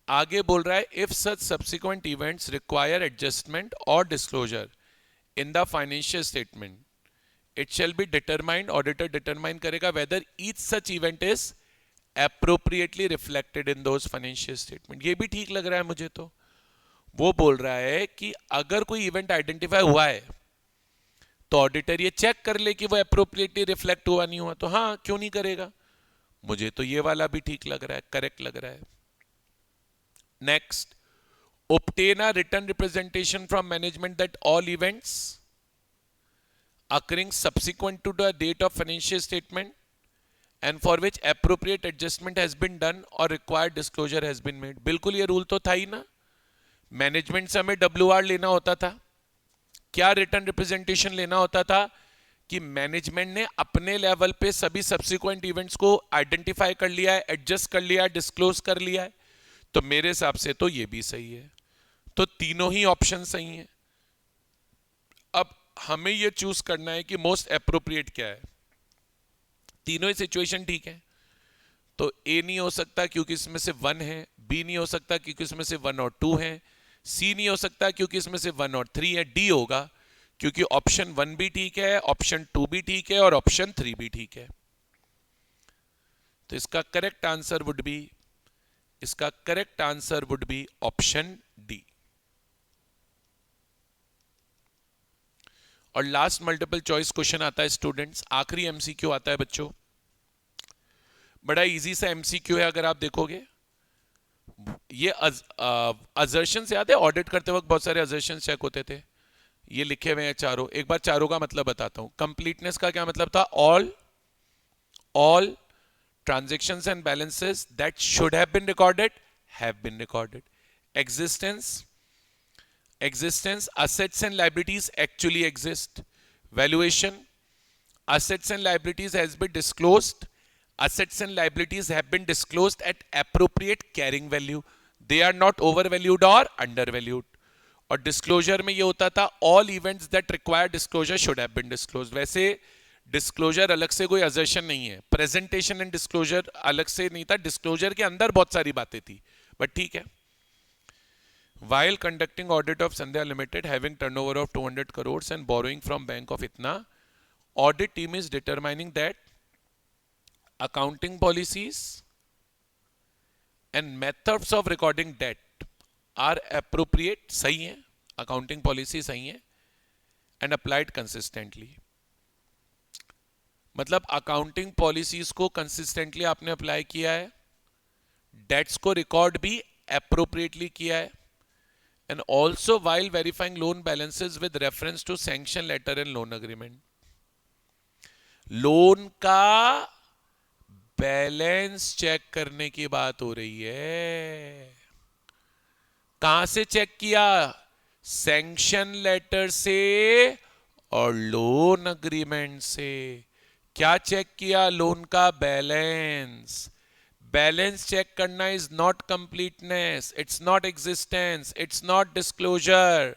आगे बोल रहा है if such subsequent events require adjustment और disclosure in the financial statement it shall be determined, auditor determine करेगा whether each such event is appropriately reflected in those financial statement. ये भी ठीक लग रहा है मुझे। तो वो बोल रहा है कि अगर कोई इवेंट आइडेंटिफाई हुआ है तो ऑडिटर ये चेक कर ले कि वो एप्रोप्रिएटली रिफ्लेक्ट हुआ नहीं हुआ। तो हाँ, क्यों नहीं करेगा? मुझे तो ये वाला भी ठीक लग रहा है, करेक्ट लग रहा है। Next, obtain a written representation from management that all events occurring subsequent to the date of financial statement and for which appropriate adjustment has been done or required disclosure has been made। बिल्कुल ये rule तो था ही ना, management से हमें WR लेना होता था। क्या रिटर्न रिप्रेजेंटेशन लेना होता था कि मैनेजमेंट ने अपने लेवल पे सभी सब्सिक्वेंट इवेंट्स को आइडेंटिफाई कर लिया है, एडजस्ट कर लिया है, डिस्क्लोज कर लिया है। तो मेरे हिसाब से तो ये भी सही है। तो तीनों ही ऑप्शन सही हैं। अब हमें ये चूज करना है कि मोस्ट एप्रोप्रिएट क्या है। तीनों ही सिचुएशन ठीक है। तो ए नहीं हो सकता क्योंकि इसमें से 1 है, बी नहीं हो सकता क्योंकि इसमें से 1 और 2 है, सी नहीं हो सकता क्योंकि इसमें से 1 और 3 है, डी होगा क्योंकि ऑप्शन 1 भी ठीक है, ऑप्शन 2 भी ठीक है और ऑप्शन 3 भी ठीक है। तो इसका correct answer would be option D. और लास्ट मल्टीपल चॉइस क्वेश्चन आता है स्टूडेंट्स, आखिरी एमसीक्यू आता है बच्चों। बड़ा इजी सा एमसीक्यू है। अगर आप देखोगे ये अजर्शन याद है, ऑडिट करते वक्त बहुत सारे अजर्शन चेक होते थे, ये लिखे हुए हैं चारों। एक बार चारों का मतलब बताता हूं। कंप्लीटनेस का क्या मतलब था? All transactions and balances that should have been recorded have been recorded. Existence, assets and liabilities actually exist. Valuation, assets and liabilities has been disclosed. Assets and liabilities have been disclosed at appropriate carrying value. They are not overvalued or undervalued. और disclosure में ये होता था all events that require disclosure should have been disclosed. वैसे disclosure अलग से कोई assertion नहीं है, प्रेजेंटेशन एंड डिस्क्लोजर अलग से नहीं था, डिस्क्लोजर के अंदर बहुत सारी बातें थी, बट ठीक है। While conducting audit of Sandhya Limited having turnover of 200 crores and borrowing from bank of itna, audit team is determining that accounting policies and methods of recording debt are appropriate, सही है, accounting policy सही है, and applied consistently। मतलब accounting policies को consistently आपने apply किया है, debts को रिकॉर्ड भी एप्रोप्रिएटली किया है, and also while verifying loan balances with reference to sanction letter and loan agreement. Loan का बैलेंस चेक करने की बात हो रही है। कहां से चेक किया? सैंक्शन लेटर से और लोन अग्रीमेंट से। क्या चेक किया? लोन का बैलेंस। बैलेंस चेक करना is not completeness, it's not existence, it's not disclosure.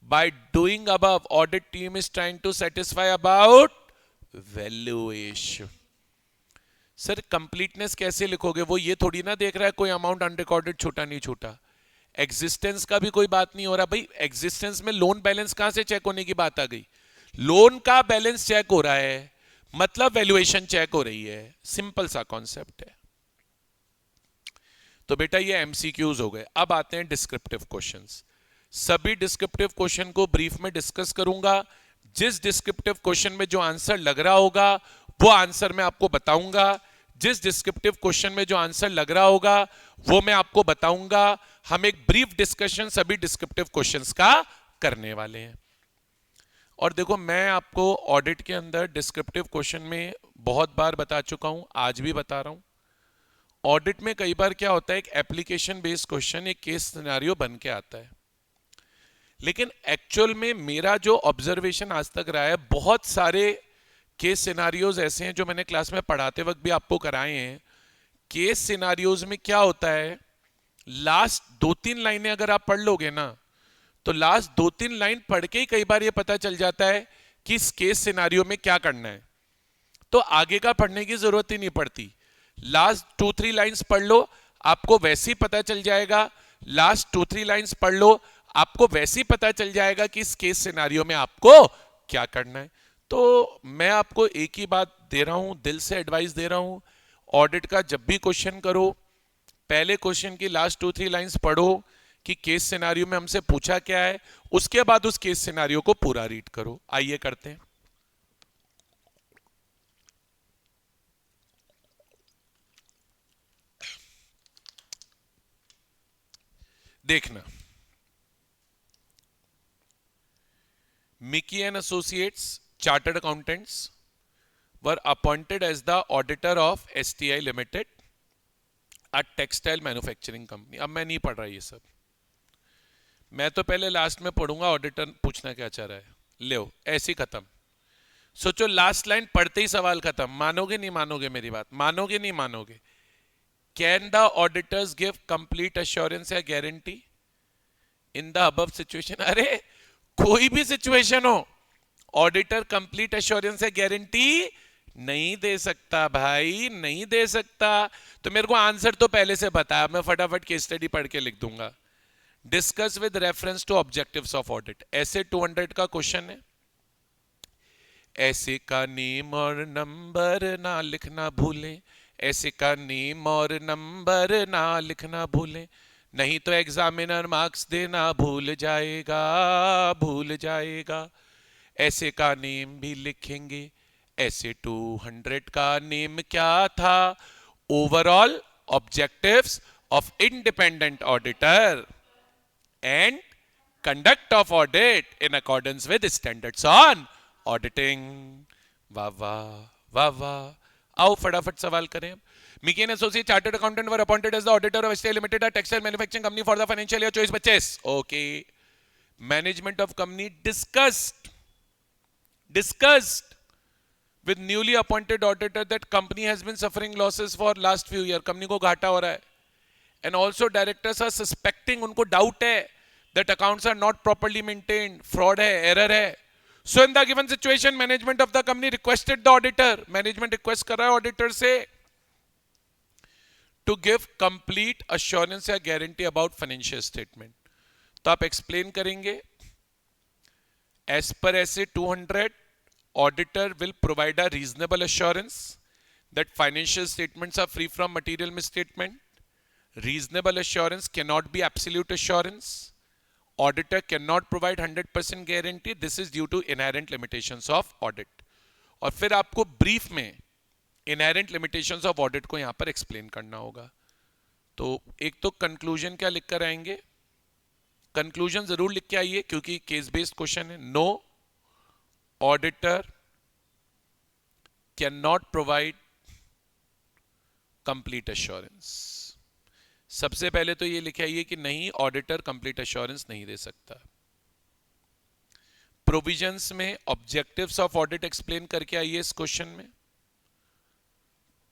By doing above, audit team is trying to satisfy about valuation. Sir completeness कैसे लिखोगे? वो ये थोड़ी ना देख रहा है कोई अमाउंट अनरिकॉर्डेड छोटा नहीं छोटा। एग्जिस्टेंस का भी कोई बात नहीं हो रहा भाई। एग्जिस्टेंस में लोन बैलेंस कहां से चेक होने की बात आ गई? लोन का बैलेंस चेक हो रहा है, मतलब वैल्यूएशन चेक हो रही है। सिंपल सा कॉन्सेप्ट है। तो बेटा ये एमसीक्यूज हो गए। अब आते हैं डिस्क्रिप्टिव क्वेश्चंस। सभी डिस्क्रिप्टिव क्वेश्चन को ब्रीफ में डिस्कस करूंगा। जिस डिस्क्रिप्टिव क्वेश्चन में जो आंसर लग रहा होगा वो आंसर मैं आपको बताऊंगा। जिस डिस्क्रिप्टिव क्वेश्चन में जो आंसर लग रहा होगा वो मैं आपको बताऊंगा। हम एक ब्रीफ डिस्कशन सभी डिस्क्रिप्टिव क्वेश्चंस का करने वाले हैं। और देखो मैं आपको ऑडिट के अंदर डिस्क्रिप्टिव क्वेश्चन में बहुत बार बता चुका हूं, आज भी बता रहा हूं। ऑडिट में कई बार क्या होता है, एक एप्लीकेशन बेस्ड क्वेश्चन, एक केस सिनेरियो बन के आता है, लेकिन एक्चुअल में मेरा जो ऑब्जर्वेशन आज तक रहा है, बहुत सारे केस सिनेरियोज ऐसे हैं जो मैंने क्लास में पढ़ाते वक्त भी आपको कराए हैं केस सिनारियोज में क्या होता है, लास्ट 2-3 लाइनें अगर आप पढ़ लोगे ना, तो लास्ट 2-3 लाइन पढ़ के ही कई बार ये पता चल जाता है कि इस केस सिनारियो में क्या करना है, तो आगे का पढ़ने की जरूरत ही नहीं पड़ती। लास्ट 2-3 लाइंस पढ़ लो, आपको वैसे ही पता चल जाएगा। लास्ट 2-3 लाइंस पढ़ लो, आपको वैसे ही पता चल जाएगा कि इस केस सिनारियो में आपको क्या करना है। तो मैं आपको एक ही बात दे रहा हूं, दिल से एडवाइस दे रहा हूं, ऑडिट का जब भी क्वेश्चन करो, पहले क्वेश्चन की लास्ट 2-3 लाइंस पढ़ो कि केस सिनारियो में हमसे पूछा क्या है, उसके बाद उस केस सिनारियो को पूरा रीड करो। आइए करते हैं। देखना, Mickey and Associates Chartered Accountants were appointed as the auditor of STI Limited, a textile manufacturing company। अब मैं नहीं पढ़ रहा ये सब, मैं तो पहले लास्ट में पढ़ूंगा ऑडिटर पूछना क्या चाह रहा है। ले ऐसी खत्म। सोचो लास्ट लाइन पढ़ते ही सवाल खत्म। मानोगे नहीं मानोगे मेरी बात, मानोगे नहीं मानोगे। Can the auditors give complete assurance या guarantee in the above situation? अरे कोई भी सिचुएशन हो, ऑडिटर कंप्लीट एश्योरेंस या गारंटी नहीं दे सकता भाई, नहीं दे सकता। तो मेरे को आंसर तो पहले से बताया, मैं फटाफट केस स्टडी पढ़ के लिख दूंगा। Discuss with reference to objectives of audit, ऐसे 200 का क्वेश्चन है। ऐसे का नेम और नंबर ना लिखना भूलें, ऐसे का नेम और नंबर ना लिखना भूलें, नहीं तो एग्जामिनर मार्क्स देना भूल जाएगा, भूल जाएगा। ऐसे का नेम भी लिखेंगे। ऐसे 200 का नेम क्या था? Overall objectives of independent auditor and conduct of audit in accordance with standards on auditing. वाह वाह वाह वाह। आओ फटाफट सवाल करें। Mickey and Associates Chartered Accountant were appointed as the auditor of STI Limited, a textile manufacturing company for the financial year 24-25. Okay. Management of company discussed with newly appointed auditor that company has been suffering losses for last few years. Company को घाटा हो रहा है. And also directors are suspecting, उनको doubt है that accounts are not properly maintained, fraud है, error है. So in the given situation, management of the company requested the auditor, management request कर रहा है auditor से to give complete assurance या guarantee about financial statement. तो आप explain करेंगे, as per ऐसे 200, auditor will provide a reasonable assurance that financial statements are free from material misstatement. Reasonable assurance cannot be absolute assurance. Auditor cannot provide 100% guarantee. This is due to inherent limitations of audit. और फिर आपको brief में inherent limitations of audit को यहां पर explain करना होगा। तो एक तो कंक्लूजन क्या लिख कर आएंगे? कंक्लूजन जरूर लिख के आइए क्योंकि केस बेस्ड क्वेश्चन है। No auditor can not provide complete assurance. सबसे पहले तो ये लिखे आइए कि नहीं, ऑडिटर कंप्लीट एश्योरेंस नहीं दे सकता। प्रोविजंस में ऑब्जेक्टिव्स ऑफ ऑडिट एक्सप्लेन करके आइए इस क्वेश्चन में,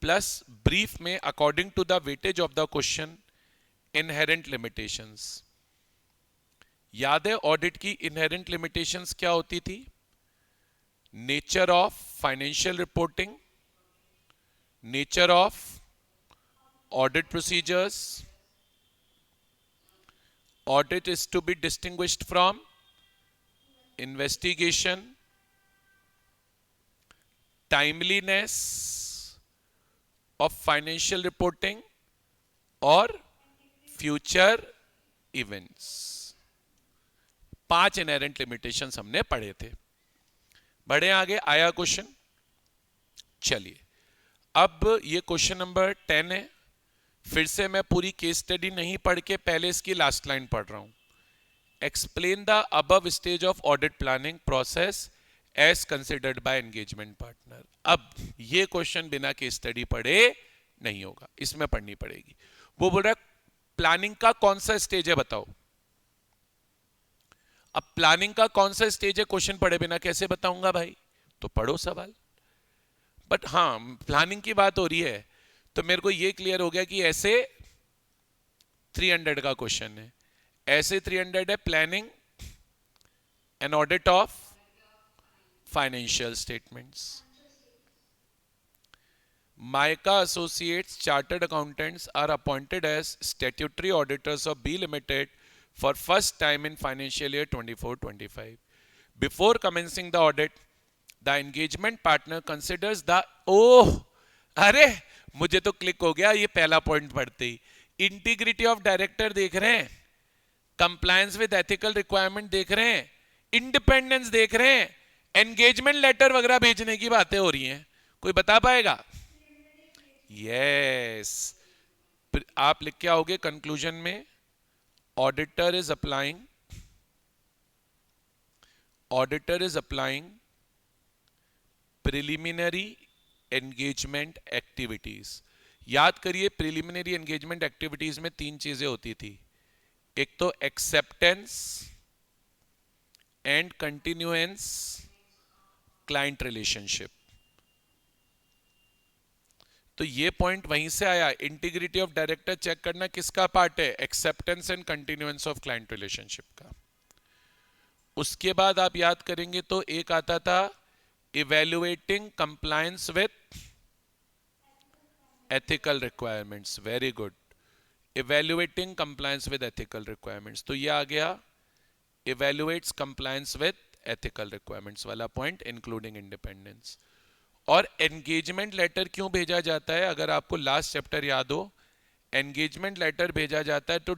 प्लस ब्रीफ में according to the weightage of the question inherent limitations. याद है ऑडिट की इनहेरेंट लिमिटेशंस क्या होती थी? Nature of financial reporting, nature of audit procedures, audit is to be distinguished from investigation, timeliness of financial reporting और future events। 5 inherent limitations हमने पढ़े थे। बढ़े आगे, आया क्वेश्चन। चलिए अब ये क्वेश्चन नंबर 10 है। फिर से मैं पूरी केस स्टडी नहीं पढ़ के पहले इसकी लास्ट लाइन पढ़ रहा हूं। Explain the above stage of audit planning process as considered by engagement partner. अब ये क्वेश्चन बिना केस स्टडी पढ़े नहीं होगा, इसमें पढ़नी पड़ेगी। वो बोल रहा है प्लानिंग का कौन सा स्टेज है बताओ। अब प्लानिंग का कौन सा स्टेज है क्वेश्चन पढ़े बिना कैसे बताऊंगा भाई? तो पढ़ो सवाल। बट हाँ, प्लानिंग की बात हो रही है तो मेरे को ये क्लियर हो गया कि ऐसे 300 का क्वेश्चन है, ऐसे 300 है planning and audit of financial statements. Mica Associates Chartered Accountants are appointed as statutory auditors of B Limited for first time in financial year 24-25. Before commencing the audit, the engagement partner considers the अरे मुझे तो click हो गया ये पहला point पढ़ते ही. Integrity of director देख रहे हैं, कंप्लायंस विद एथिकल रिक्वायरमेंट देख रहे हैं, इंडिपेंडेंस देख रहे हैं, एंगेजमेंट लेटर वगैरह भेजने की बातें हो रही हैं. कोई बता पाएगा? यस. आप लिख के आओगे कंक्लूजन में, auditor is applying preliminary engagement activities. याद करिए प्रिलिमिनरी एंगेजमेंट एक्टिविटीज में 3 चीजें होती थी. एक तो acceptance and continuance client relationship. तो ये पॉइंट वहीं से आया. इंटीग्रिटी ऑफ डायरेक्टर चेक करना किसका पार्ट है? Acceptance and continuance of client relationship का. उसके बाद आप याद करेंगे तो एक आता था evaluating compliance with ethical requirements. Very good. Evaluating compliance with ethical requirements. तो ये आ गया evaluates compliance with ethical requirements वाला पॉइंट, इंक्लूडिंग इंडिपेंडेंस. और एंगेजमेंट लेटर क्यों भेजा जाता है? अगर आपको लास्ट चैप्टर याद हो, एंगेजमेंट लेटर भेजा जाता है to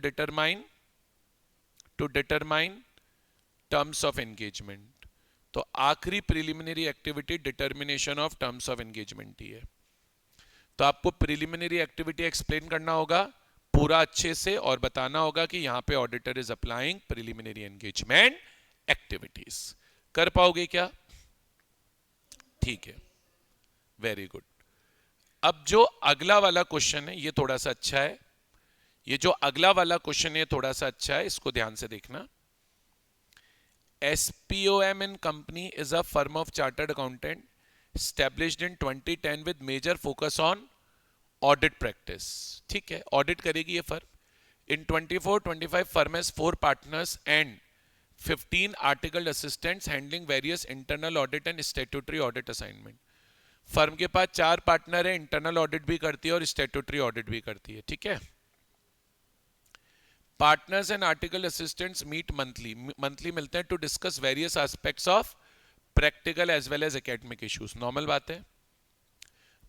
determine terms of engagement. तो आखिरी preliminary activity determination of terms of engagement ही है. तो आपको प्रिलिमिनरी एक्टिविटी एक्सप्लेन करना होगा पूरा अच्छे से और बताना होगा कि यहां पे auditor is applying preliminary engagement activities. कर पाओगे क्या? ठीक है, वेरी गुड. अब जो अगला वाला क्वेश्चन है ये थोड़ा सा अच्छा है. ये जो अगला वाला क्वेश्चन है थोड़ा सा अच्छा है, इसको ध्यान से देखना. SPOM in company is a firm of chartered accountant established in 2010 with major focus on audit practice. ठीक है, ऑडिट करेगी ये firm. In 24-25 firm has 4 partners and 15 articled assistants handling various internal audit and statutory audit assignment. Firm के पास 4 partner है, internal audit भी करती है और स्टैट्यूटरी ऑडिट भी करती है. ठीक है. Partners and article assistants meet monthly मिलते हैं to discuss various aspects of practical as well as academic issues. Normal बात है.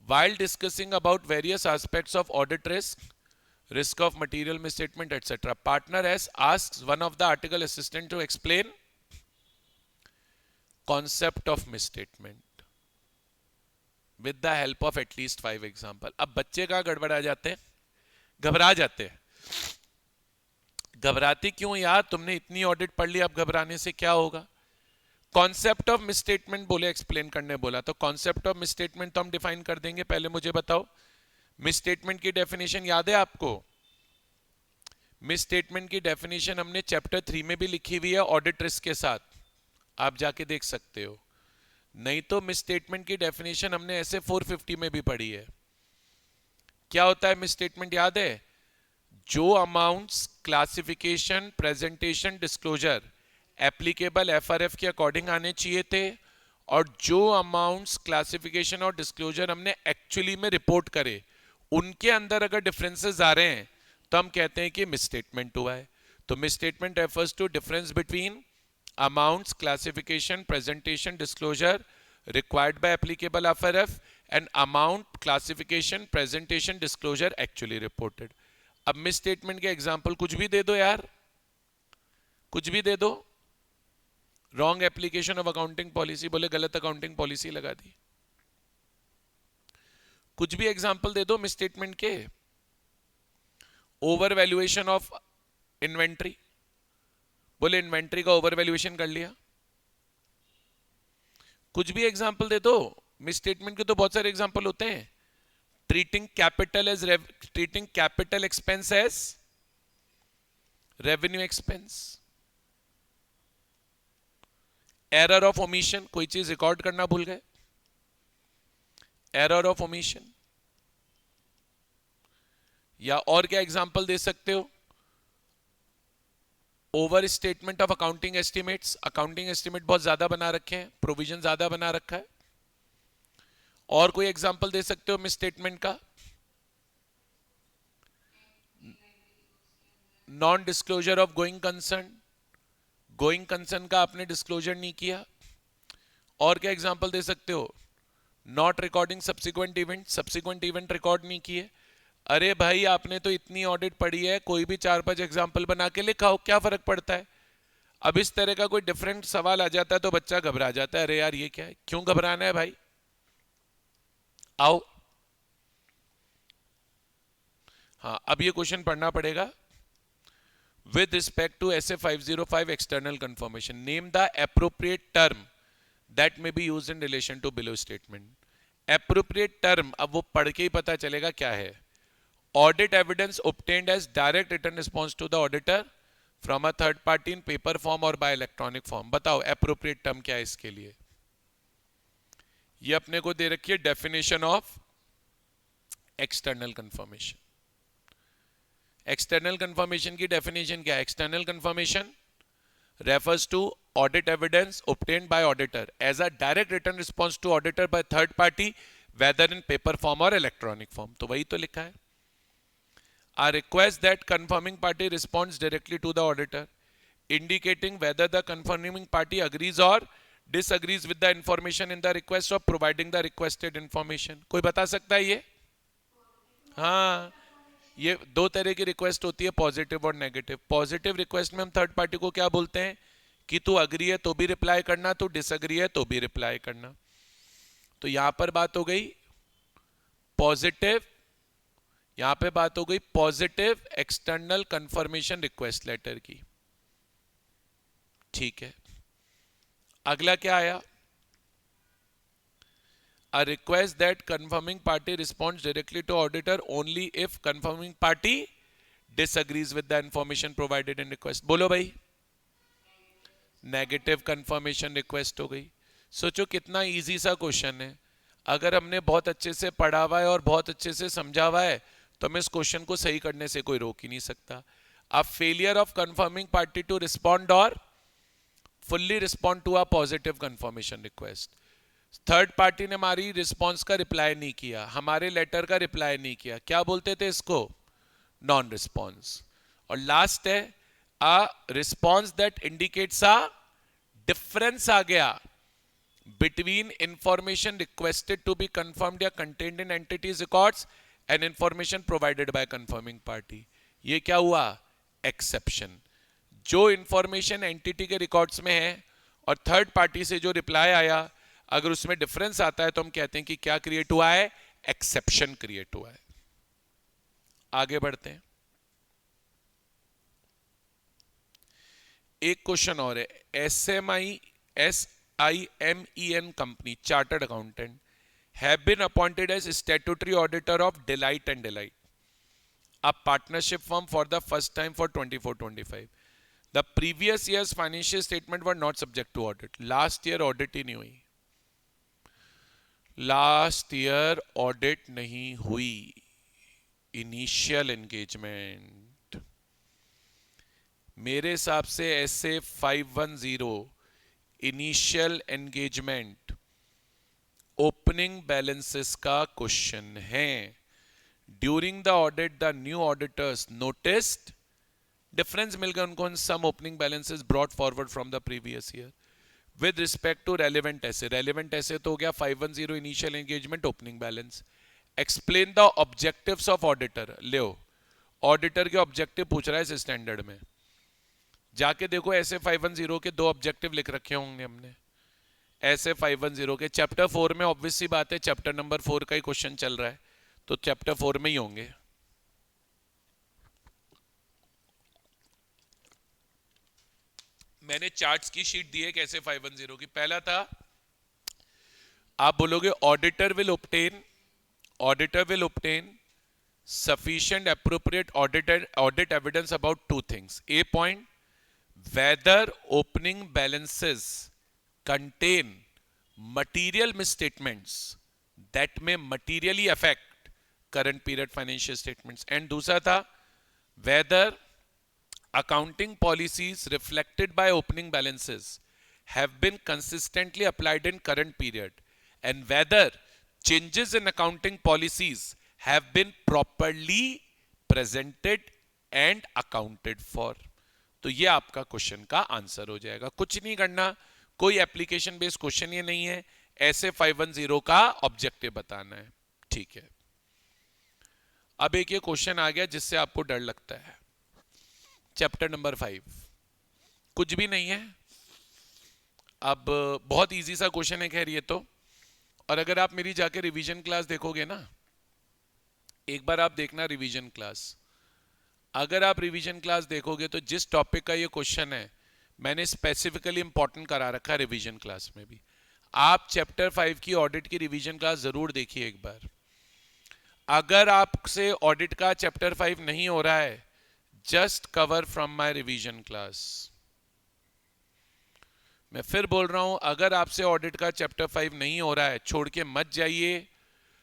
while discussing about various aspects of audit risk of material misstatement, etc., partner has asked one of the article assistant to explain concept of misstatement with the help of at least 5 example. अब बच्चे कहाँ गड़बड़ा जाते हैं, घबरा जाते हैं. घबराते क्यों यार? तुमने इतनी ऑडिट पढ़ ली, अब घबराने से क्या होगा? कॉन्सेप्ट ऑफ मिसस्टेटमेंट बोले, एक्सप्लेन करने बोला, तो कॉन्सेप्ट ऑफ मिसस्टेटमेंट तो हम डिफाइन कर देंगे. पहले मुझे बताओ मिसस्टेटमेंट की डेफिनेशन याद है आपको? मिसस्टेटमेंट की डेफिनेशन हमने चैप्टर 3 में भी लिखी हुई है ऑडिट रिस्क के साथ, आप जाके देख सकते हो. नहीं तो मिसस्टेटमेंट की डेफिनेशन हमने ऐसे 450 में भी पढ़ी है. क्या होता है मिसस्टेटमेंट याद है? जो amounts classification presentation disclosure applicable FRF के अकॉर्डिंग आने चाहिए थे, और जो अमाउंट्स क्लासिफिकेशन और डिस्क्लोजर हमने एक्चुअली में रिपोर्ट करे उनके अंदर अगर डिफरेंसेस आ रहे हैं तो हम कहते हैं कि मिसस्टेटमेंट हुआ है. तो misstatement refers to difference between amounts classification presentation disclosure required by applicable FRF and amount classification presentation disclosure actually reported. अब मिसस्टेटमेंट के एग्जांपल कुछ भी दे दो यार, कुछ भी दे दो. Wrong application of accounting policy, बोले गलत अकाउंटिंग पॉलिसी लगा दी. कुछ भी एग्जांपल दे दो मिसस्टेटमेंट के. ओवर वैल्यूएशन ऑफ इन्वेंट्री, बोले इन्वेंट्री का ओवर वैल्यूएशन कर लिया. कुछ भी एग्जांपल दे दो. मिसस्टेटमेंट के तो बहुत सारे एग्जांपल होते हैं. Treating capital expense as revenue expense. Error of omission, कोई चीज रिकॉर्ड करना भूल गए, एरर ऑफ ओमिशन. या और क्या एग्जांपल दे सकते हो? Over statement of accounting estimates, accounting estimate बहुत ज्यादा बना रखे हैं, प्रोविजन ज्यादा बना रखा है। और कोई एग्जांपल दे सकते हो मिस स्टेटमेंट का? Non disclosure of going concern, going concern का आपने डिस्क्लोजर नहीं किया। और क्या एग्जांपल दे सकते हो? Not recording subsequent event, subsequent event record नहीं किए। अरे भाई आपने तो इतनी ऑडिट पढ़ी है, कोई भी 4-5 एग्जांपल बना के लिखाओ, क्या फर्क पड़ता है? अब इस तरह का कोई डिफरेंट सवाल आ जाता है तो बच्चा घबरा जाता है, अरे यार ये क्या है, क्यों घबराना है भाई, आओ। हाँ, अब ये क्वेश्चन पढ़ना पड़ेगा। विद रिस्पेक्ट टू ऐसे 505 external confirmation, name the appropriate term that may be used in relation to below statement. Appropriate term अब वो पढ़ के ही पता चलेगा क्या है। Audit evidence obtained as direct written response to the auditor from a third party in paper form और बाय इलेक्ट्रॉनिक फॉर्म। बताओ एप्रोप्रिएट टर्म क्या है इसके लिए? ये अपने को दे रखी है definition of external confirmation. External confirmation की डेफिनेशन क्या है? External confirmation refers to audit evidence obtained by auditor as a direct written response to auditor by third party whether in paper form or electronic form। तो वही तो लिखा है। A request that confirming party responds directly to the auditor indicating whether the confirming party agrees or disagrees with the information in the request or providing the requested information। कोई बता सकता है ये? हाँ, ये दो तरह की रिक्वेस्ट होती है, पॉजिटिव और नेगेटिव। पॉजिटिव रिक्वेस्ट में हम थर्ड पार्टी को क्या बोलते हैं कि तू अग्री है तो भी रिप्लाई करना, तू डिसअग्री है तो भी रिप्लाई करना। तो यहां पर बात हो गई पॉजिटिव, यहां पे बात हो गई positive external confirmation request letter की। ठीक है, अगला क्या आया? A request that confirming party responds directly to auditor only if confirming party disagrees with the information provided in request। बोलो भाई, नेगेटिव कंफर्मेशन रिक्वेस्ट हो गई। सोचो कितना इजी सा क्वेश्चन है। अगर हमने बहुत अच्छे से पढ़ा हुआ है और बहुत अच्छे से समझा हुआ है तो हमें इस क्वेश्चन को सही करने से कोई रोक ही नहीं सकता। अब failure of confirming party to respond और fully respond to a positive confirmation request. Third party ने हमारी रिस्पॉन्स का रिप्लाई नहीं किया, हमारे लेटर का रिप्लाई नहीं किया, क्या बोलते थे इसको? Non response. और लास्ट है a response that indicates a difference आ गया between information requested to be confirmed या contained in entity's records and information provided by confirming party. ये क्या हुआ? एक्सेप्शन। जो इंफॉर्मेशन एंटिटी के रिकॉर्ड्स में है और थर्ड पार्टी से जो रिप्लाई आया, अगर उसमें डिफरेंस आता है तो हम कहते हैं कि क्या क्रिएट हुआ है? एक्सेप्शन क्रिएट हुआ है। आगे बढ़ते हैं। एक क्वेश्चन और है। SIMEN company chartered accountant have been appointed as statutory auditor of Delight and Delight, a partnership firm for the first time for 24-25। The previous year's financial statement were not subject to audit। Last year audit ही नहीं हुई, last year audit नहीं हुई। Initial engagement मेरे हिसाब से ऐसे 510 initial engagement opening balances का क्वेश्चन है। During the audit the new auditors noticed difference मिल गया उनको in some opening balances brought forward from the previous year with respect to relevant SA. Relevant SA तो हो गया 510 initial engagement opening balance. Explain the objectives of auditor. ले auditor के objective पूछ रहा है इस स्टैंडर्ड में, जाके देखो ऐसे 510 के दो ऑब्जेक्टिव लिख रखे होंगे हमने। ऐसे 510 के चैप्टर 4 में ऑब्वियस सी बात है, चैप्टर नंबर 4 का ही क्वेश्चन चल रहा है तो चैप्टर 4 में ही होंगे। मैंने चार्ट्स की शीट दी है कैसे 510 की। पहला था, आप बोलोगे auditor will obtain sufficient appropriate audit evidence about two things। A point, whether opening balances contain material misstatements that may materially affect current period financial statements, and दूसरा था weather accounting policies reflected by opening balances have been consistently applied in current period and whether changes in accounting policies have been properly presented and accounted for। तो ये आपका question का answer हो जाएगा, कुछ नहीं करना, कोई एप्लीकेशन बेस्ड क्वेश्चन ये नहीं है, ऐसे 510 का ऑब्जेक्टिव बताना है, ठीक है। अब एक ये क्वेश्चन आ गया जिससे आपको डर लगता है, चैप्टर नंबर 5, कुछ भी नहीं है। अब बहुत इजी सा क्वेश्चन है खैर ये तो, और अगर आप मेरी जाके रिवीजन क्लास देखोगे ना, एक बार आप देखना रिवीजन क्लास, अगर आप रिवीजन क्लास देखोगे तो जिस टॉपिक का ये क्वेश्चन है मैंने स्पेसिफिकली इंपॉर्टेंट करा रखा है रिवीजन क्लास में भी। आप चैप्टर 5 की ऑडिट की रिवीजन क्लास जरूर देखिए एक बार। अगर आपसे ऑडिट का चैप्टर 5 नहीं हो रहा है, just cover from my revision class. मैं फिर बोल रहा हूं, अगर आपसे ऑडिट का चैप्टर 5 नहीं हो रहा है, छोड़ के मत जाइए,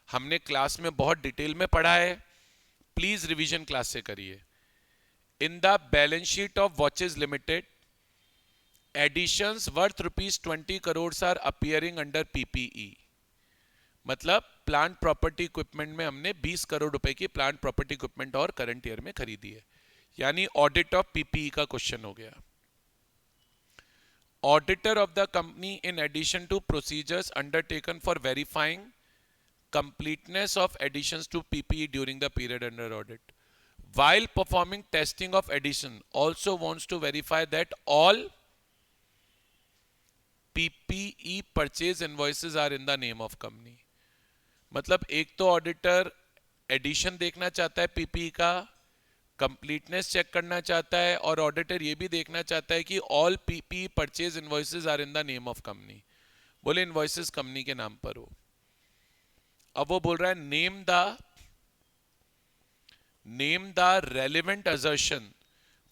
हमने क्लास में बहुत डिटेल में पढ़ा है, प्लीज रिवीजन क्लास से करिए। In the balance sheet of watches limited, additions worth ₹20 crore are appearing under PPE. मतलब प्लांट प्रॉपर्टी इक्विपमेंट में हमने 20 करोड़ रुपए की प्लांट प्रॉपर्टी इक्विपमेंट और करंट ईयर में खरीदी है, यानी ऑडिट ऑफ पीपीई का क्वेश्चन हो गया। Auditor of the company in addition to procedures undertaken for verifying completeness of additions to PPE during the period under audit, while performing testing of addition also wants to verify that all PPE purchase invoices are in the name of company। मतलब एक तो auditor addition देखना चाहता है PPE का, completeness check करना चाहता है, और ऑडिटर ये भी देखना चाहता है कि all PPE purchase invoices are in the name of company, बोले इनवॉइसेस कंपनी के नाम पर हो। अब वो बोल रहा है name the relevant assertion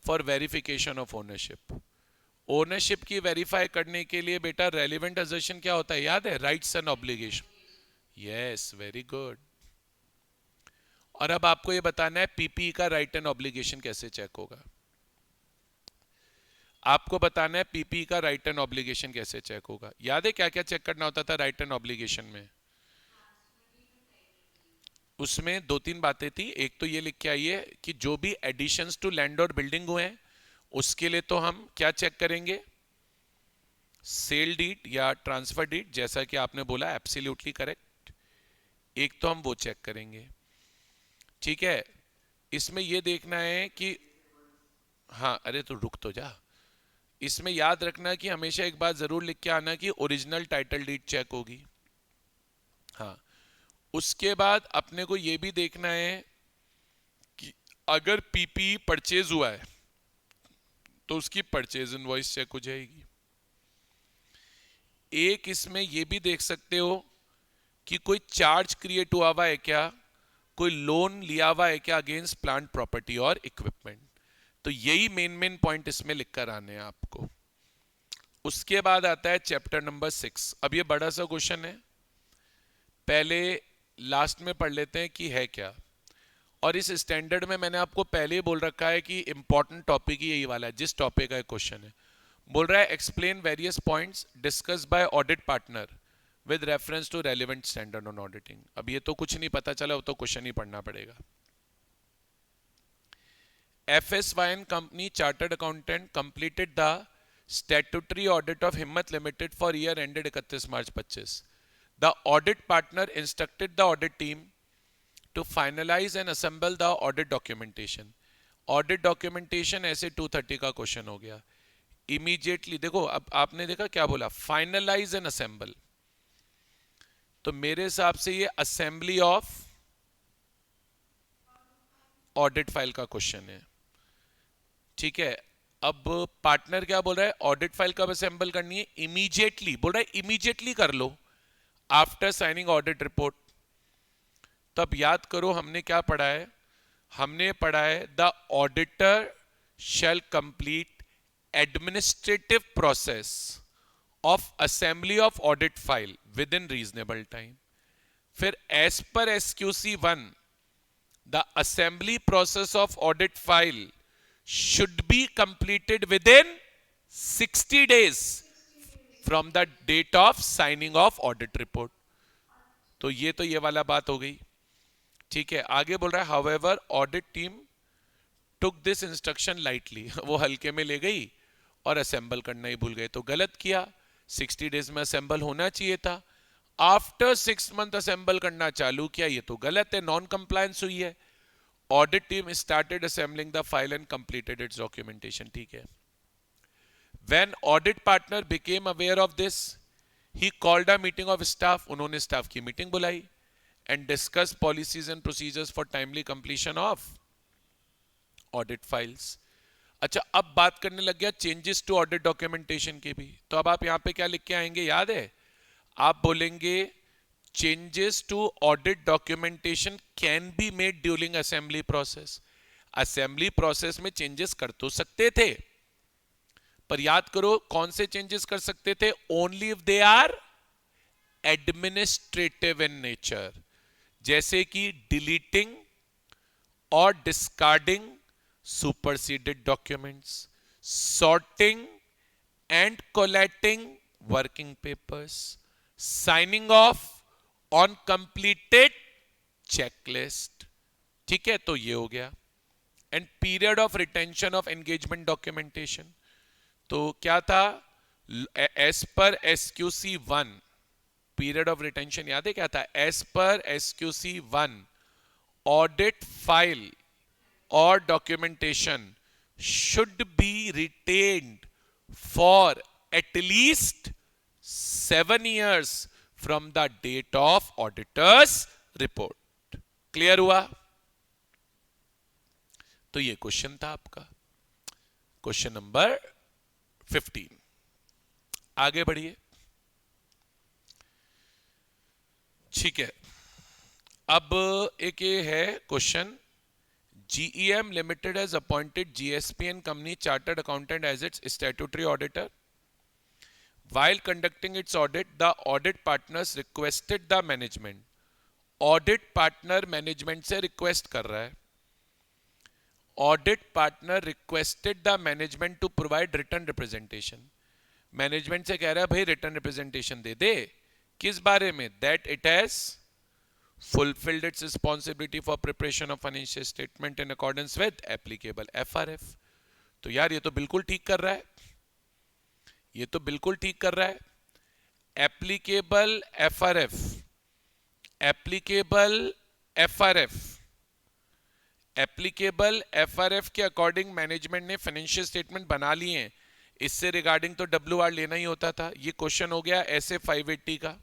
for verification of ownership. Ownership की वेरीफाई करने के लिए बेटा रेलिवेंट असर्शन क्या होता है, याद है? Rights and obligation. Yes, very good. और अब आपको ये बताना है पीपीई का राइट एंड ऑब्लिगेशन कैसे चेक होगा। आपको बताना है पीपीई का राइट एंड ऑब्लिगेशन कैसे चेक होगा। याद है क्या क्या चेक करना होता था राइट एंड ऑब्लिगेशन में? उसमें 2-3 बातें थी। एक तो ये लिख के आइए कि जो भी एडिशंस टू लैंड और बिल्डिंग हुए हैं उसके लिए तो हम क्या चेक करेंगे, सेल डीड या ट्रांसफर डीड, जैसा कि आपने बोला एब्सोल्युटली करेक्ट। एक तो हम वो चेक करेंगे, ठीक है। इसमें ये देखना है कि हाँ, अरे तो रुक तो जा। इसमें याद रखना कि हमेशा एक बात जरूर लिख के आना कि ओरिजिनल टाइटल डीड चेक होगी। हाँ, उसके बाद अपने को यह भी देखना है कि अगर पीपीई परचेज हुआ है तो उसकी परचेज इनवॉइस चेक हो जाएगी। एक इसमें यह भी देख सकते हो कि कोई चार्ज क्रिएट हुआ है क्या, कोई लोन लिया हुआ है क्या अगेंस्ट प्लांट प्रॉपर्टी और इक्विपमेंट। तो यही मेन पॉइंट इसमें लिखकर आने हैं आपको। उसके बाद आता है चैप्टर नंबर 6। अब ये बड़ा सा क्वेश्चन है, पहले लास्ट में पढ़ लेते हैं कि है क्या। और इस स्टैंडर्ड में मैंने आपको पहले ही बोल रखा है कि इंपॉर्टेंट टॉपिक ही यही वाला है, जिस टॉपिक का क्वेश्चन है। बोल रहा है explain various points discuss by audit partner with reference to relevant standard on auditing. अब ये तो कुछ नहीं पता चला, वो तो क्वेश्चन ही पढ़ना पड़ेगा। FSYN company chartered accountant completed the statutory audit of Himmat limited for year ended 31 March 25। The audit partner instructed the audit team to finalize and assemble the audit documentation। Audit documentation ऐसे 230 का question हो गया। Immediately देखो, अब आपने देखा क्या बोला, finalize and assemble। तो मेरे हिसाब से ये असेंबली ऑफ ऑडिट फाइल का क्वेश्चन है, ठीक है। अब पार्टनर क्या बोल रहा है, ऑडिट फाइल कब असेंबल करनी है? इमीडिएटली बोल रहा है, इमीडिएटली कर लो आफ्टर साइनिंग ऑडिट रिपोर्ट। तब याद करो हमने क्या पढ़ा है, हमने पढ़ा है the auditor shall complete administrative process of assembly of audit file with in reasonable time. फिर as per SQC 1 the assembly process of audit file should be completed within 60 days from the date of signing of audit report. तो ये वाला बात हो गई, ठीक है। आगे बोल रहा है however audit team took this instruction lightly, वो हल्के में ले गई और असेंबल करना ही भूल गए, तो गलत किया। 60 डेज में असेंबल होना चाहिए था, आफ्टर 6 मंथ असेंबल करना चालू किया, ये तो गलत है, नॉन कंप्लायंस हुई है। Audit team started assembling the file and completed it's documentation, ठीक है। When audit partner became aware of this, he called a meeting of staff, उन्होंने staff की मीटिंग बुलाई and discussed policies and procedures for timely completion of audit files. अच्छा, अब बात करने लग गया चेंजेस टू ऑडिट डॉक्यूमेंटेशन के भी। तो अब आप यहां पे क्या लिख के आएंगे, याद है? आप बोलेंगे changes to audit documentation can be made during assembly process. Assembly process में चेंजेस कर तो सकते थे, पर याद करो कौन से चेंजेस कर सकते थे, only if they are administrative in nature, जैसे कि डिलीटिंग और discarding superseded documents, sorting and collecting working papers, signing off on completed checklist, ठीक है। तो ये हो गया। And period of retention of engagement documentation, तो क्या था, as per SQC 1 period of retention याद है क्या था, as per SQC 1 audit file और documentation should be retained for at least 7 years from the date of auditors report. Clear हुआ? तो ये क्वेश्चन था आपका, क्वेश्चन नंबर 15। आगे बढ़िए, ठीक है। अब एक ये है question, GEM limited has appointed GSPN company chartered accountant as its statutory auditor. While conducting its audit, the audit partners requested the management, audit partner management से रिक्वेस्ट कर रहा है, audit partner requested the management to provide written representation. Management से कह रहा है भाई written representation दे दे, किस बारे में, that it has fulfilled its responsibility for preparation of financial statement in accordance with applicable FRF। तो यार ये तो बिल्कुल ठीक कर रहा है, ये तो बिल्कुल ठीक कर रहा है। Applicable FRF, applicable FRF, applicable FRF के अकॉर्डिंग मैनेजमेंट ने फाइनेंशियल स्टेटमेंट बना लिए हैं, इससे रिगार्डिंग तो WR लेना ही होता था। ये क्वेश्चन हो गया ऐसे 580 का,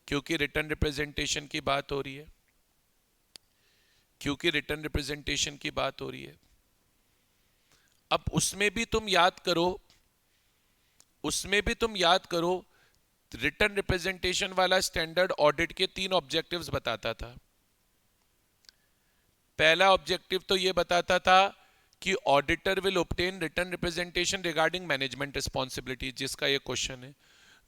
क्योंकि रिटर्न रिप्रेजेंटेशन की बात हो रही है, क्योंकि रिटर्न रिप्रेजेंटेशन की बात हो रही है। अब उसमें भी तुम याद करो, उसमें भी तुम याद करो, रिटर्न रिप्रेजेंटेशन वाला स्टैंडर्ड ऑडिट के 3 ऑब्जेक्टिव्स बताता था। पहला ऑब्जेक्टिव तो ये बताता था कि auditor will obtain written representation regarding management responsibility, जिसका ये क्वेश्चन है।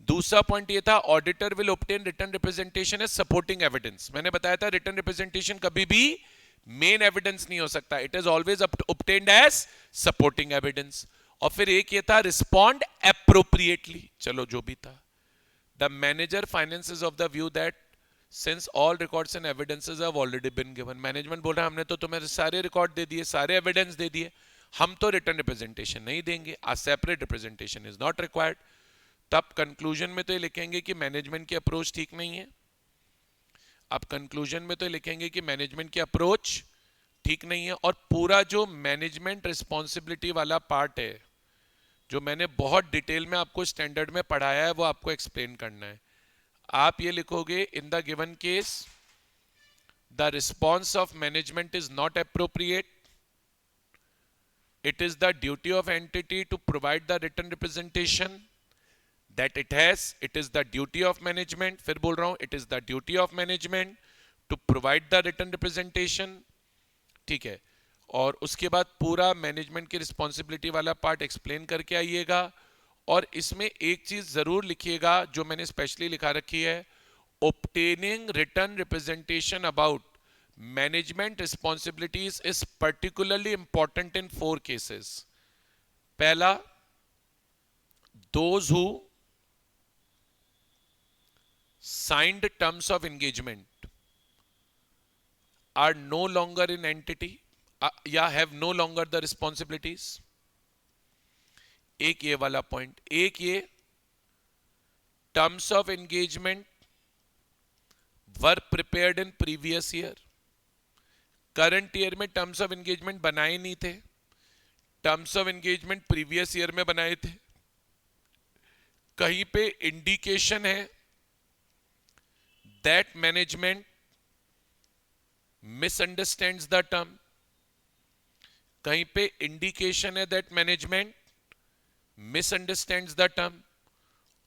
दूसरा पॉइंट ये था auditor will obtain written representation as supporting evidence. मैंने बताया था रिटर्न रिप्रेजेंटेशन कभी भी मेन एविडेंस नहीं हो सकता, it is always obtained as supporting evidence. और फिर एक ये था रिस्पॉन्ड एप्रोप्रिएटली, चलो जो भी था। The manager finance is of the view that since all records and evidences have already been given, management बोल रहा है हमने तो तुम्हें सारे रिकॉर्ड दे दिए, सारे एविडेंस दे दिए, हम तो रिटर्न रिप्रेजेंटेशन नहीं देंगे, a separate representation is not required. तब कंक्लूजन में तो ये लिखेंगे कि मैनेजमेंट की अप्रोच ठीक नहीं है। अब कंक्लूजन में तो लिखेंगे कि मैनेजमेंट की अप्रोच ठीक नहीं है, और पूरा जो मैनेजमेंट रिस्पॉन्सिबिलिटी वाला पार्ट है, जो मैंने बहुत डिटेल में आपको स्टैंडर्ड में पढ़ाया है, वो आपको एक्सप्लेन करना है। आप ये लिखोगे in the given case the response of management is not appropriate, it is the duty of entity to provide the written representation that it is the duty of management, फिर बोल रहा हूं, it is the duty of management to provide the written representation, ठीक है। और उसके बाद पूरा मैनेजमेंट की रिस्पॉन्सिबिलिटी वाला पार्ट एक्सप्लेन करके आइएगा। और इसमें एक चीज जरूर लिखिएगा जो मैंने स्पेशली लिखा रखी है, obtaining written representation about management responsibilities is particularly important in 4 cases. पहला, those who signed terms of engagement are no longer in entity या have no longer the responsibilities. एक ये वाला पॉइंट. एक ये terms of engagement were prepared in previous year. Current year में terms of engagement बनाए नहीं थे. Terms of engagement previous year में बनाए थे. कहीं पे इंडिकेशन है दैट मैनेजमेंट मिसअंडरस्टैंड्स द टर्म. कहीं पे इंडिकेशन है दैट मैनेजमेंट मिसअंडरस्टैंड्स द टर्म.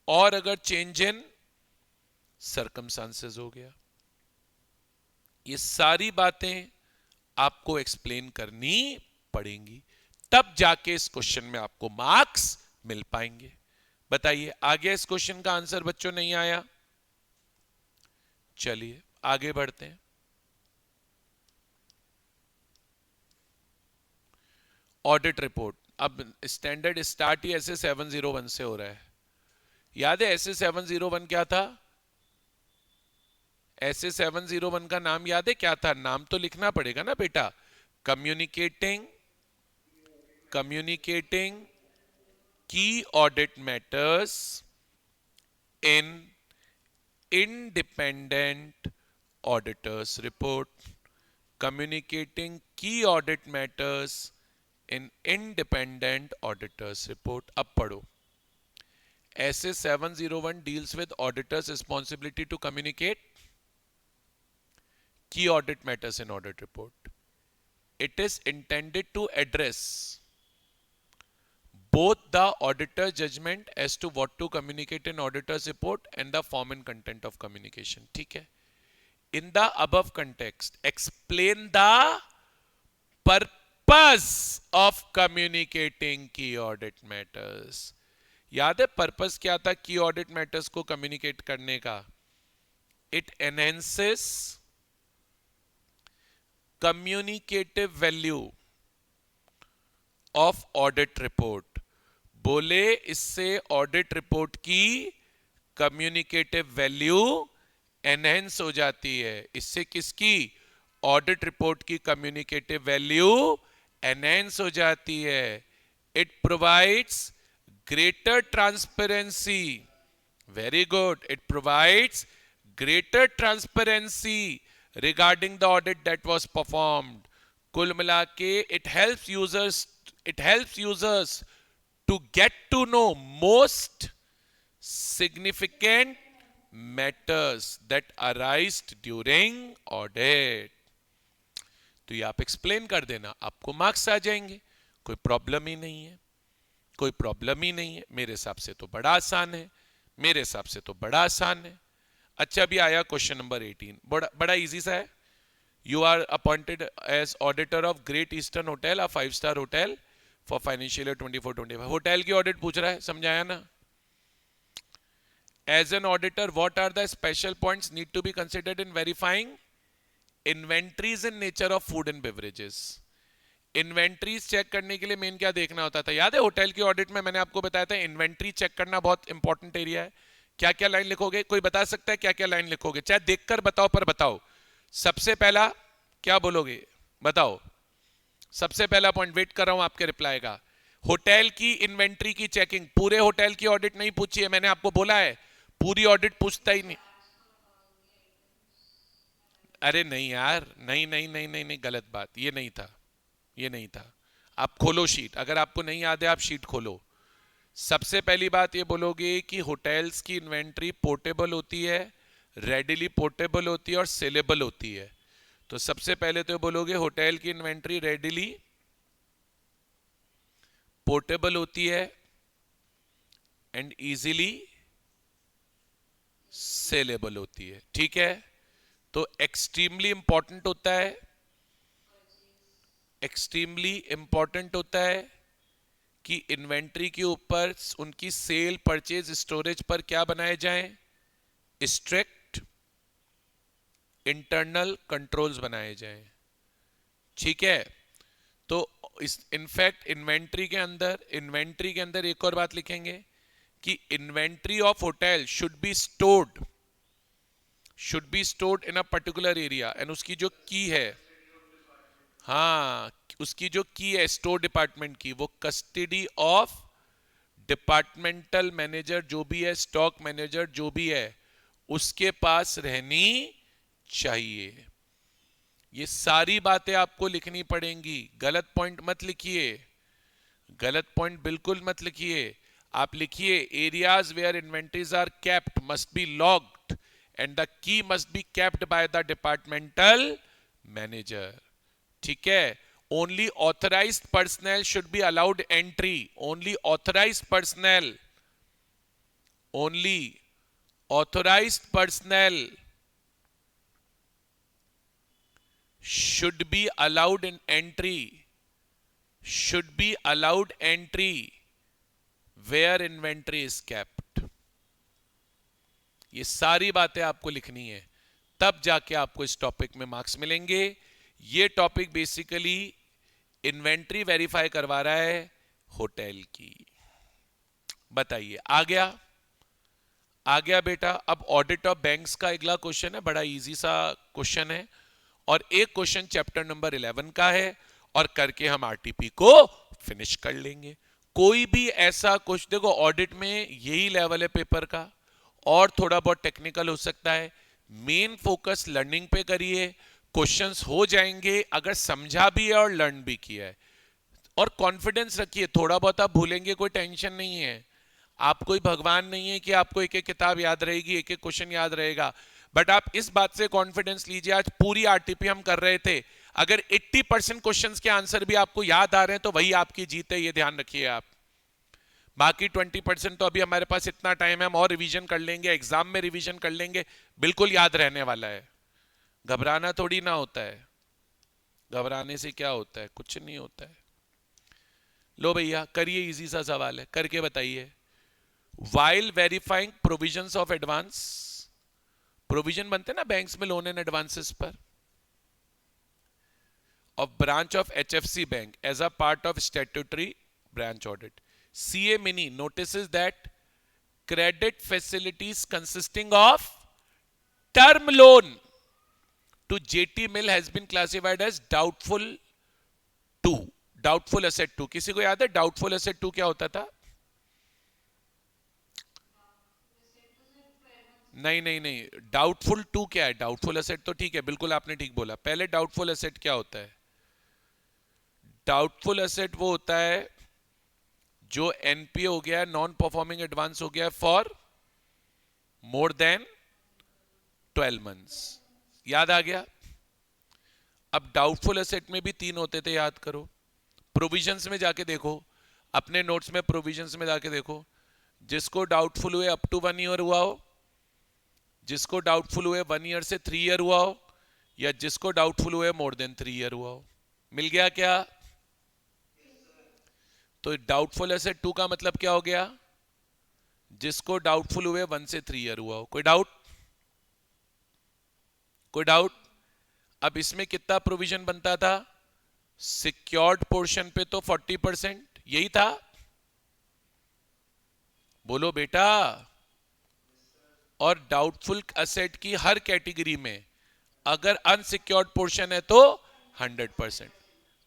और अगर चेंज इन सर्कमस्टांसेस हो गया. ये सारी बातें आपको एक्सप्लेन करनी पड़ेंगी, तब जाके इस क्वेश्चन में आपको मार्क्स मिल पाएंगे. बताइए, आगे इस क्वेश्चन का आंसर बच्चों नहीं आया? चलिए आगे बढ़ते हैं. Audit report. अब स्टैंडर्ड स्टार्ट ही ऐसे 701 से हो रहा है. याद है ऐसे 701 क्या था? ऐसे 701 का नाम याद है क्या था? नाम तो लिखना पड़ेगा ना बेटा. Communicating key audit matters in independent auditors report. Communicating key audit matters in independent auditors report. अब पढ़ो. ऐसे 701 deals with auditors responsibility to communicate key audit matters in audit report. It is intended to address both the auditor's judgment as to what to communicate in auditor's report and the form and content of communication. ठीक है. In the above context, explain the purpose of communicating key audit matters. याद है purpose क्या था की audit matters को communicate करने का? It enhances communicative value of audit report. बोले इससे ऑडिट रिपोर्ट की कम्युनिकेटिव वैल्यू एनहेंस हो जाती है. इससे किसकी? ऑडिट रिपोर्ट की कम्युनिकेटिव वैल्यू एनहेंस हो जाती है. It provides greater transparency. Very good. It provides greater transparency regarding the audit that was performed. कुल मिला के it helps users to get to know most significant matters that arise during audit. तो ये आप explain कर देना, आपको marks आ जाएंगे. कोई प्रॉब्लम ही नहीं है. कोई प्रॉब्लम ही नहीं है. मेरे हिसाब से तो बड़ा आसान है. मेरे हिसाब से तो बड़ा आसान है. अच्छा, अभी आया क्वेश्चन नंबर 18. बड़ा इजी सा है. You are appointed as auditor of great eastern hotel, a five star hotel for financial year 24-25. Hotel की ऑडिट पूछ रहा है, समझाया ना? As an auditor what are the special points need to be considered in verifying inventories in nature of food and beverages. Inventories check करने के लिए main क्या देखना होता था? याद है होटल की ऑडिट में मैंने आपको बताया था इन्वेंट्री चेक करना बहुत इंपॉर्टेंट एरिया है. क्या क्या लाइन लिखोगे? कोई बता सकता है क्या क्या लाइन लिखोगे? चाहे देखकर बताओ, पर बताओ. सबसे पहला क्या बोलोगे? बताओ. सबसे पहला पॉइंट, वेट कर रहा हूं आपके रिप्लाई का. होटल की इन्वेंट्री की चेकिंग. पूरे होटल की ऑडिट नहीं पूछी है, मैंने आपको बोला है पूरी ऑडिट पूछता ही नहीं. अरे नहीं यार, नहीं नहीं नहीं नहीं नहीं, गलत बात. ये नहीं था, ये नहीं था. आप खोलो शीट. अगर आपको नहीं याद है आप शीट खोलो. सबसे पहली बात ये बोलोगे कि होटल्स की इन्वेंट्री पोर्टेबल होती है, रेडिली पोर्टेबल होती है और सेलेबल होती है. तो सबसे पहले तो बोलोगे होटल की इन्वेंट्री रेडिली पोर्टेबल होती है एंड इजीली सेलेबल होती है. ठीक है. तो एक्सट्रीमली इंपॉर्टेंट होता है, एक्सट्रीमली इंपॉर्टेंट होता है कि इन्वेंट्री के ऊपर उनकी सेल, परचेज, स्टोरेज पर क्या बनाए जाएं? स्ट्रिक्ट इंटरनल कंट्रोल्स बनाए जाएं। ठीक है, तो इस इनफैक्ट इन्वेंट्री के अंदर एक और बात लिखेंगे कि inventory of hotel should be stored in a particular area and उसकी जो की है, हाँ, उसकी जो की है स्टोर डिपार्टमेंट की, वो कस्टडी ऑफ डिपार्टमेंटल मैनेजर जो भी है, स्टॉक मैनेजर जो भी है, उसके पास रहनी चाहिए। ये सारी बातें आपको लिखनी पड़ेंगी, गलत पॉइंट मत लिखिए, गलत पॉइंट बिल्कुल मत लिखिए। आप लिखिए areas where inventories are kept must be locked and the key must be kept by the departmental manager. ठीक है, only authorised personnel should be allowed entry, only authorised personnel, only authorised personnel should be allowed in entry, should be allowed entry where inventory is kept। ये सारी बातें आपको लिखनी है, तब जाके आपको इस टॉपिक में मार्क्स मिलेंगे। ये टॉपिक बेसिकली इन्वेंट्री वेरीफाई करवा रहा है होटल की। बताइए, आ गया? आ गया बेटा। अब ऑडिट ऑफ बैंक्स का अगला क्वेश्चन है, बड़ा इजी सा क्वेश्चन है, और एक क्वेश्चन चैप्टर नंबर 11 का है, और करके हम आरटीपी को फिनिश कर लेंगे। कोई भी ऐसा कुछ, देखो ऑडिट में यही लेवल है पेपर का, और थोड़ा बहुत टेक्निकल हो सकता है, मेन फोकस लर्निंग पे करिए, क्वेश्चंस हो जाएंगे अगर समझा भी है और लर्न भी किया है। और कॉन्फिडेंस रखिए, थोड़ा बहुत आप भूलेंगे कोई टेंशन नहीं है, आप कोई भगवान नहीं है कि आपको एक एक किताब याद रहेगी, एक एक क्वेश्चन याद रहेगा। बट आप इस बात से कॉन्फिडेंस लीजिए, आज पूरी आरटीपी हम कर रहे थे, अगर 80% क्वेश्चंस के आंसर भी आपको याद आ रहे हैं तो वही आपकी जीत है, ये ध्यान रखिए आप। बाकी 20% तो अभी हमारे पास इतना टाइम है, हम और रिवीजन कर लेंगे, एग्जाम में रिवीजन कर लेंगे, बिल्कुल याद रहने वाला है। घबराना थोड़ी ना होता है, घबराने से क्या होता है, कुछ नहीं होता है। लो भैया करिए, इजी सा सवाल है, करके बताइए। While verifying provisions of advance, provision बनते हैं ना बैंक्स में लोन एंड एडवांसेस पर, of branch of HFC bank as a part of statutory branch audit, CA Mini notices that credit facilities consisting of term loan to JT Mill has been classified as doubtful 2, doubtful asset 2। किसी को याद है doubtful asset 2 क्या होता था? नहीं नहीं नहीं, डाउटफुल 2 क्या है? डाउटफुल एसेट तो ठीक है, बिल्कुल आपने ठीक बोला। पहले डाउटफुल एसेट क्या होता है? डाउटफुल एसेट वो होता है जो एनपीए हो गया, नॉन परफॉर्मिंग एडवांस हो गया फॉर मोर देन 12 मंथ्स। याद आ गया? अब डाउटफुल एसेट में भी 3 होते थे, याद करो। प्रोविजंस में जाके देखो, अपने नोट्स में प्रोविजंस में जाके देखो, जिसको डाउटफुल हुए अप टू 1 ईयर हुआ हो, जिसको डाउटफुल हुए 1 ईयर से 3 ईयर हुआ हो, या जिसको डाउटफुल हुए मोर देन 3 ईयर हुआ हो। मिल गया क्या? तो डाउटफुल एसेट 2 का मतलब क्या हो गया? जिसको डाउटफुल हुए 1 से 3 ईयर हुआ हो। कोई डाउट? कोई डाउट? अब इसमें कितना प्रोविजन बनता था? सिक्योर्ड पोर्शन पे तो 40% यही था, बोलो बेटा। और डाउटफुल एसेट की हर कैटेगरी में अगर अनसिक्योर्ड पोर्शन है तो 100%।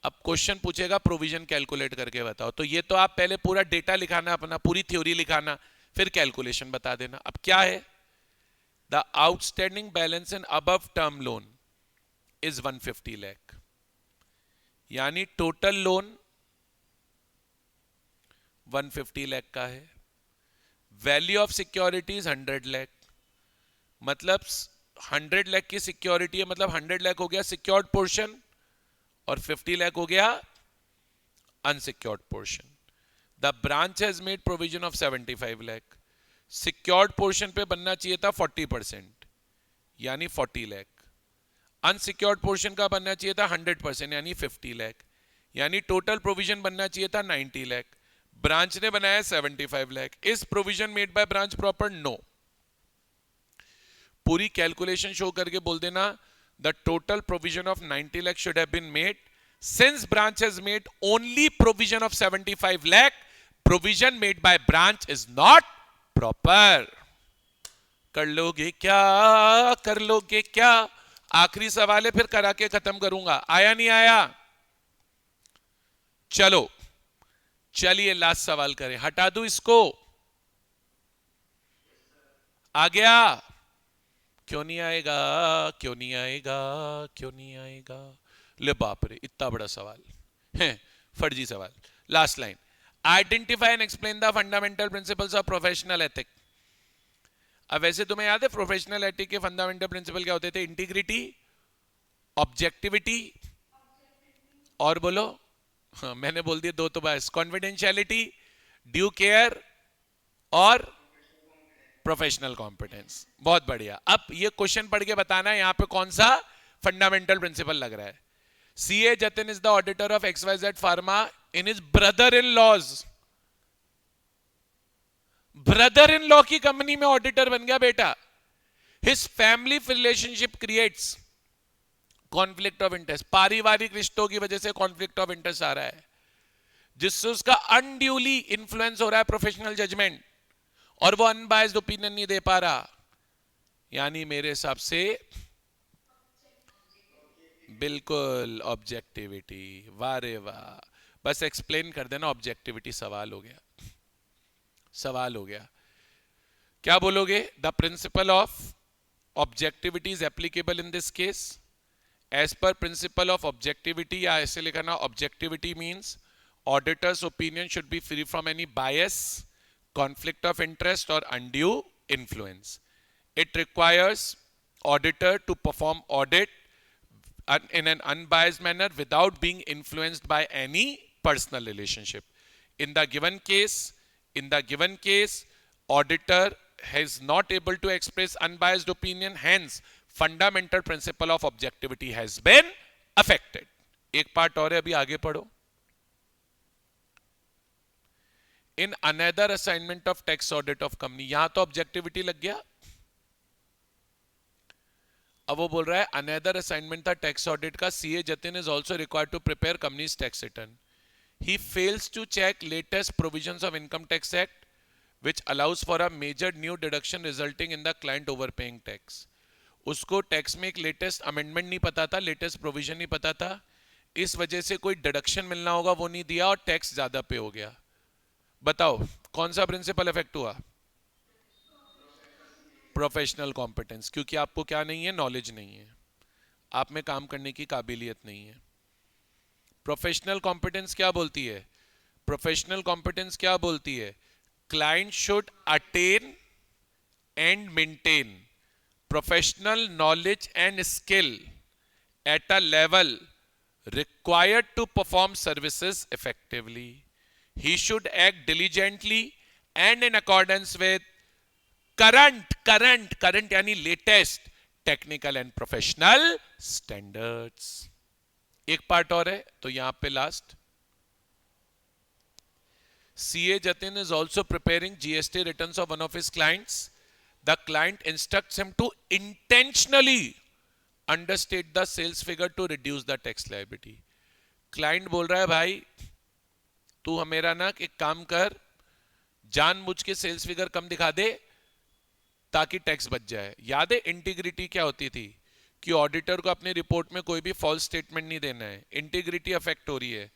अब क्वेश्चन पूछेगा प्रोविजन कैलकुलेट करके बताओ, तो ये तो आप पहले पूरा डेटा लिखाना, अपना पूरी थ्योरी लिखाना, फिर कैलकुलेशन बता देना। अब क्या है? The outstanding balance in above term loan is 150 lakh, यानी टोटल लोन 150 लाख का है। वैल्यू ऑफ सिक्योरिटीज 100 लाख, मतलब 100 लाख की सिक्योरिटी है, मतलब 100 लाख हो गया सिक्योर्ड पोर्शन और 50 लाख हो गया unsecured portion. The branch has made provision of 75 lakh, secured portion पे बनना चाहिए था 40% यानी 40 लाख, अनसिक्योर्ड पोर्शन का बनना चाहिए था 100% यानी 50 लाख, यानी टोटल प्रोविजन बनना चाहिए था 90 लाख। ब्रांच ने बनाया 75 लाख। इस provision made by branch proper? No. पूरी कैलकुलेशन शो करके बोल देना the total provision of 90 lakh should have been made since branch has made only provision of 75 lakh, provision made by branch is not proper. कर लोगे क्या, कर लोगे क्या? आखिरी सवाल है, फिर करा के खत्म करूंगा। आया नहीं आया? चलो चलिए लास्ट सवाल करें। हटा दूं इसको? आ गया? क्यों नहीं आएगा, क्यों नहीं आएगा, क्यों नहीं आएगा? ले बाप रे, इतना बड़ा सवाल है, फर्जी सवाल। Last line, identify and explain the fundamental principles of professional ethic. अब वैसे तुम्हें याद है प्रोफेशनल एथिक के फंडामेंटल प्रिंसिपल क्या होते थे? इंटीग्रिटी, ऑब्जेक्टिविटी, और बोलो, हाँ मैंने बोल दिया दो तो बस, कॉन्फिडेंशियलिटी, ड्यू केयर और प्रोफेशनल कॉम्पिटेंस। बहुत बढ़िया। अब ये क्वेश्चन पढ़ के बताना है यहां पे कौन सा फंडामेंटल प्रिंसिपल लग रहा है। CA Jatin is the auditor of XYZ pharma in his brother in law's. Brother in law की कंपनी में ऑडिटर बन गया बेटा। His family relationship creates conflict of interest. पारिवारिक रिश्तों की वजह से कॉन्फ्लिक्ट ऑफ इंटरेस्ट आ रहा है, जिससे उसका अनड्यूली इंफ्लुएंस हो रहा है प्रोफेशनल जजमेंट, और वो अनबायस्ड ओपिनियन नहीं दे पा रहा। यानी मेरे हिसाब से बिल्कुल ऑब्जेक्टिविटी। वाह रे वाह, बस एक्सप्लेन कर देना ऑब्जेक्टिविटी। सवाल हो गया, सवाल हो गया। क्या बोलोगे? The principle of objectivity is applicable in this case. As per principle of objectivity, या ऐसे लिखना, objectivity means auditor's opinion should be free from any bias, conflict of interest or undue influence. It requires auditor to perform audit in an unbiased manner without being influenced by any personal relationship. In the given case, auditor is not able to express unbiased opinion, hence fundamental principle of objectivity has been affected. एक part और है, अभी आगे पढ़ो। In another assignment of tax audit of company, यहां तो objectivity लग गया। अब वो बोल रहा है अनदर असाइनमेंट था टैक्स ऑडिट का। CA Jatin is also required to prepare companies tax return. He fails to check latest provisions of income tax act which allows for a major new deduction resulting in the client overpaying tax. उसको tax में एक latest amendment नहीं पता था, latest provision नहीं पता था, इस वजह से कोई डिडक्शन मिलना होगा वो नहीं दिया और टैक्स ज्यादा पे हो गया। बताओ कौन सा प्रिंसिपल इफेक्ट हुआ? प्रोफेशनल कॉम्पिटेंस, क्योंकि आपको क्या नहीं है? नॉलेज नहीं है, आप में काम करने की काबिलियत नहीं है। प्रोफेशनल कॉम्पिटेंस क्या बोलती है? प्रोफेशनल कॉम्पिटेंस क्या बोलती है? Client should attain and maintain professional knowledge and skill at a level required to perform services effectively. He should act diligently and in accordance with current यानी latest technical and professional standards। एक part और है तो यहां पे last. CA Jatin is also preparing GST returns of one of his clients. The client instructs him to intentionally understate the sales figure to reduce the tax liability. Client बोल रहा है भाई तू मेरा ना एक काम कर, जानबूझ के सेल्स फिगर कम दिखा दे ताकि टैक्स बच जाए। याद है इंटीग्रिटी क्या होती थी? कि ऑडिटर को अपनी रिपोर्ट में कोई भी फॉल्स स्टेटमेंट नहीं देना है। इंटीग्रिटी अफेक्ट हो रही है।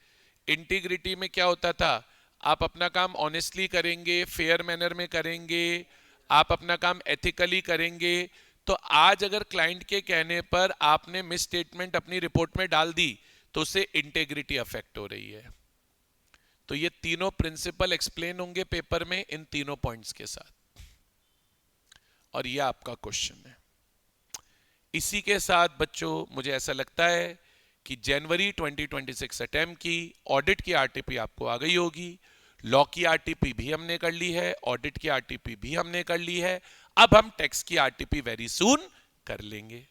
इंटीग्रिटी में क्या होता था? आप अपना काम ऑनेस्टली करेंगे, फेयर मैनर में करेंगे, आप अपना काम एथिकली करेंगे। तो आज अगर क्लाइंट के कहने पर आपने मिस स्टेटमेंट अपनी रिपोर्ट में डाल दी तो उससे इंटीग्रिटी अफेक्ट हो रही है। तो ये तीनों प्रिंसिपल एक्सप्लेन होंगे पेपर में इन तीनों पॉइंट्स के साथ, और ये आपका क्वेश्चन है। इसी के साथ बच्चों मुझे ऐसा लगता है कि जनवरी 2026 अटेम्प्ट की ऑडिट की आरटीपी आपको आ गई होगी। लॉ की आरटीपी भी हमने कर ली है, ऑडिट की आरटीपी भी हमने कर ली है। अब हम टैक्स की आरटीपी वेरी सून कर लेंगे।